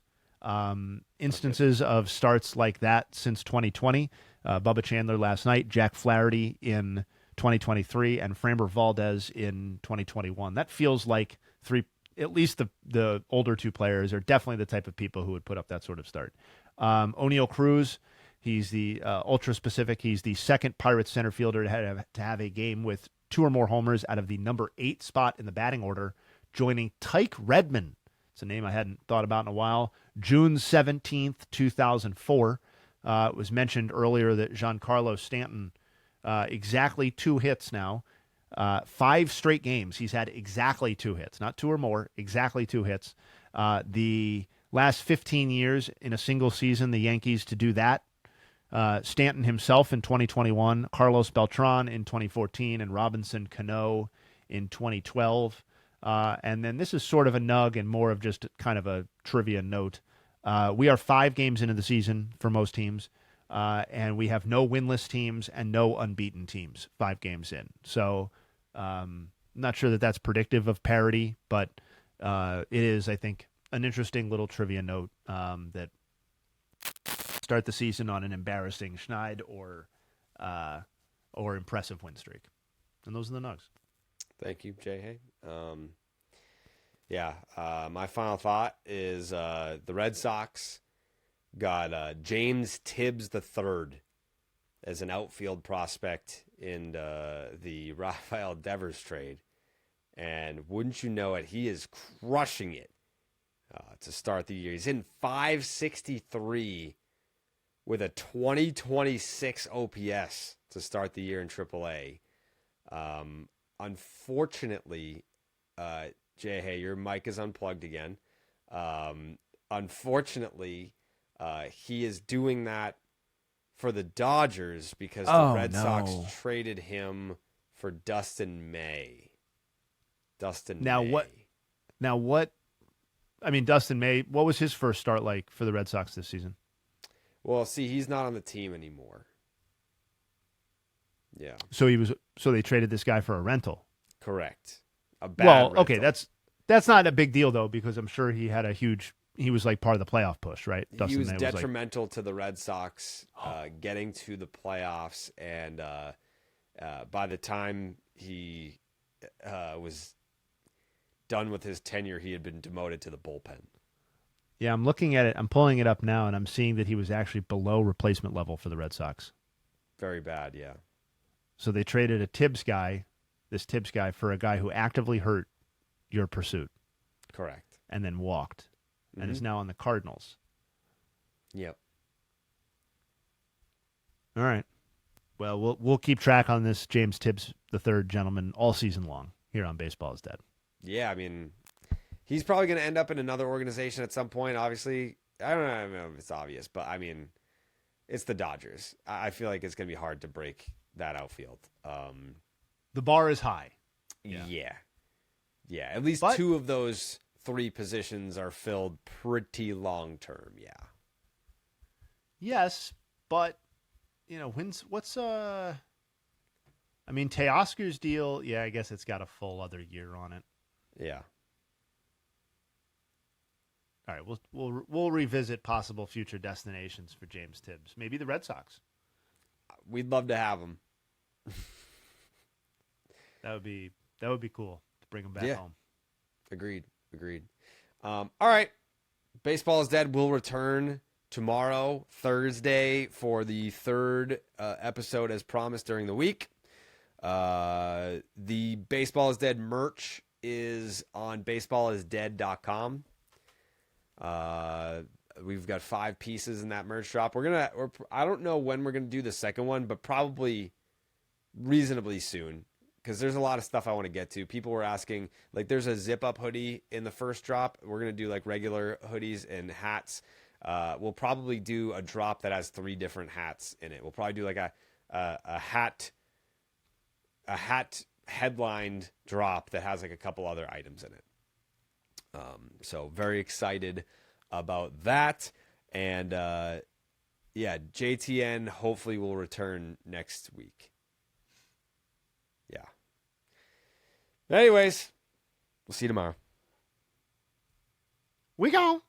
I: Instances of starts like that since 2020. Bubba Chandler last night, Jack Flaherty in 2023, and Framber Valdez in 2021. That feels like at least the older 2 players are definitely the type of people who would put up that sort of start. O'Neal Cruz, he's the ultra specific. He's the second Pirates center fielder to have a game with 2 or more homers out of the number 8 spot in the batting order, joining Tyke Redman. It's a name I hadn't thought about in a while. June 17th, 2004. It was mentioned earlier that Giancarlo Stanton, exactly 2 hits now. 5 straight games, he's had exactly 2 hits. Not 2 or more, exactly 2 hits. The last 15 years in a single season, the Yankees to do that. Stanton himself in 2021, Carlos Beltran in 2014, and Robinson Cano in 2012. And then this is sort of a nug and more of just kind of a trivia note. We are 5 games into the season for most teams, and we have no winless teams and no unbeaten teams 5 games in. So not sure that that's predictive of parity, but it is, I think, an interesting little trivia note that start the season on an embarrassing schneid or impressive win streak. And those are the Nugs.
F: Thank you, Jayhay. My final thought is the Red Sox got James Tibbs III as an outfield prospect in the Rafael Devers trade. And wouldn't you know it, he is crushing it to start the year. He's in .563 with a 2026 OPS to start the year in AAA. Unfortunately, Jayhay, your mic is unplugged again. Unfortunately, he is doing that for the Dodgers because the Red Sox traded him for Dustin May. Dustin May.
I: Dustin May, what was his first start like for the Red Sox this season?
F: Well, see, he's not on the team anymore. Yeah.
I: So they traded this guy for a rental.
F: Correct. A bad rental.
I: Okay, that's not a big deal though, because I'm sure he was like part of the playoff push, right?
F: He was detrimental to the Red Sox getting to the playoffs, and by the time he was done with his tenure, he had been demoted to the bullpen.
I: Yeah, I'm looking at it. I'm pulling it up now, and I'm seeing that he was actually below replacement level for the Red Sox.
F: Very bad, yeah.
I: So they traded this Tibbs guy, for a guy who actively hurt your pursuit.
F: Correct.
I: And then walked, and is now on the Cardinals.
F: Yep.
I: All right. Well, we'll keep track on this James Tibbs III gentleman all season long here on Baseball is Dead.
F: Yeah, I mean, he's probably going to end up in another organization at some point. Obviously, I don't know if it's obvious, but I mean, it's the Dodgers. I feel like it's going to be hard to break that outfield.
I: The bar is high.
F: Yeah. At least 2 of those 3 positions are filled pretty long term. Yeah.
I: Yes, but what's I mean, Teoscar's deal, yeah, I guess it's got a full other year on it.
F: Yeah.
I: All right, we'll revisit possible future destinations for James Tibbs. Maybe the Red Sox.
F: We'd love to have him.
I: That would be cool to bring him back home.
F: Agreed. All right. Baseball is Dead will return tomorrow, Thursday, for the third episode as promised during the week. The Baseball is Dead merch is on baseballisdead.com. We've got 5 pieces in that merch drop. I don't know when we're gonna do the second one, but probably reasonably soon, because there's a lot of stuff I want to get to. People were asking, like, there's a zip up hoodie in the first drop. We're gonna do like regular hoodies and hats. We'll probably do a drop that has 3 different hats in it. We'll probably do like a hat headlined drop that has like a couple other items in it. So very excited about that. And JTN hopefully will return next week. Yeah. Anyways, we'll see you tomorrow.
I: We go.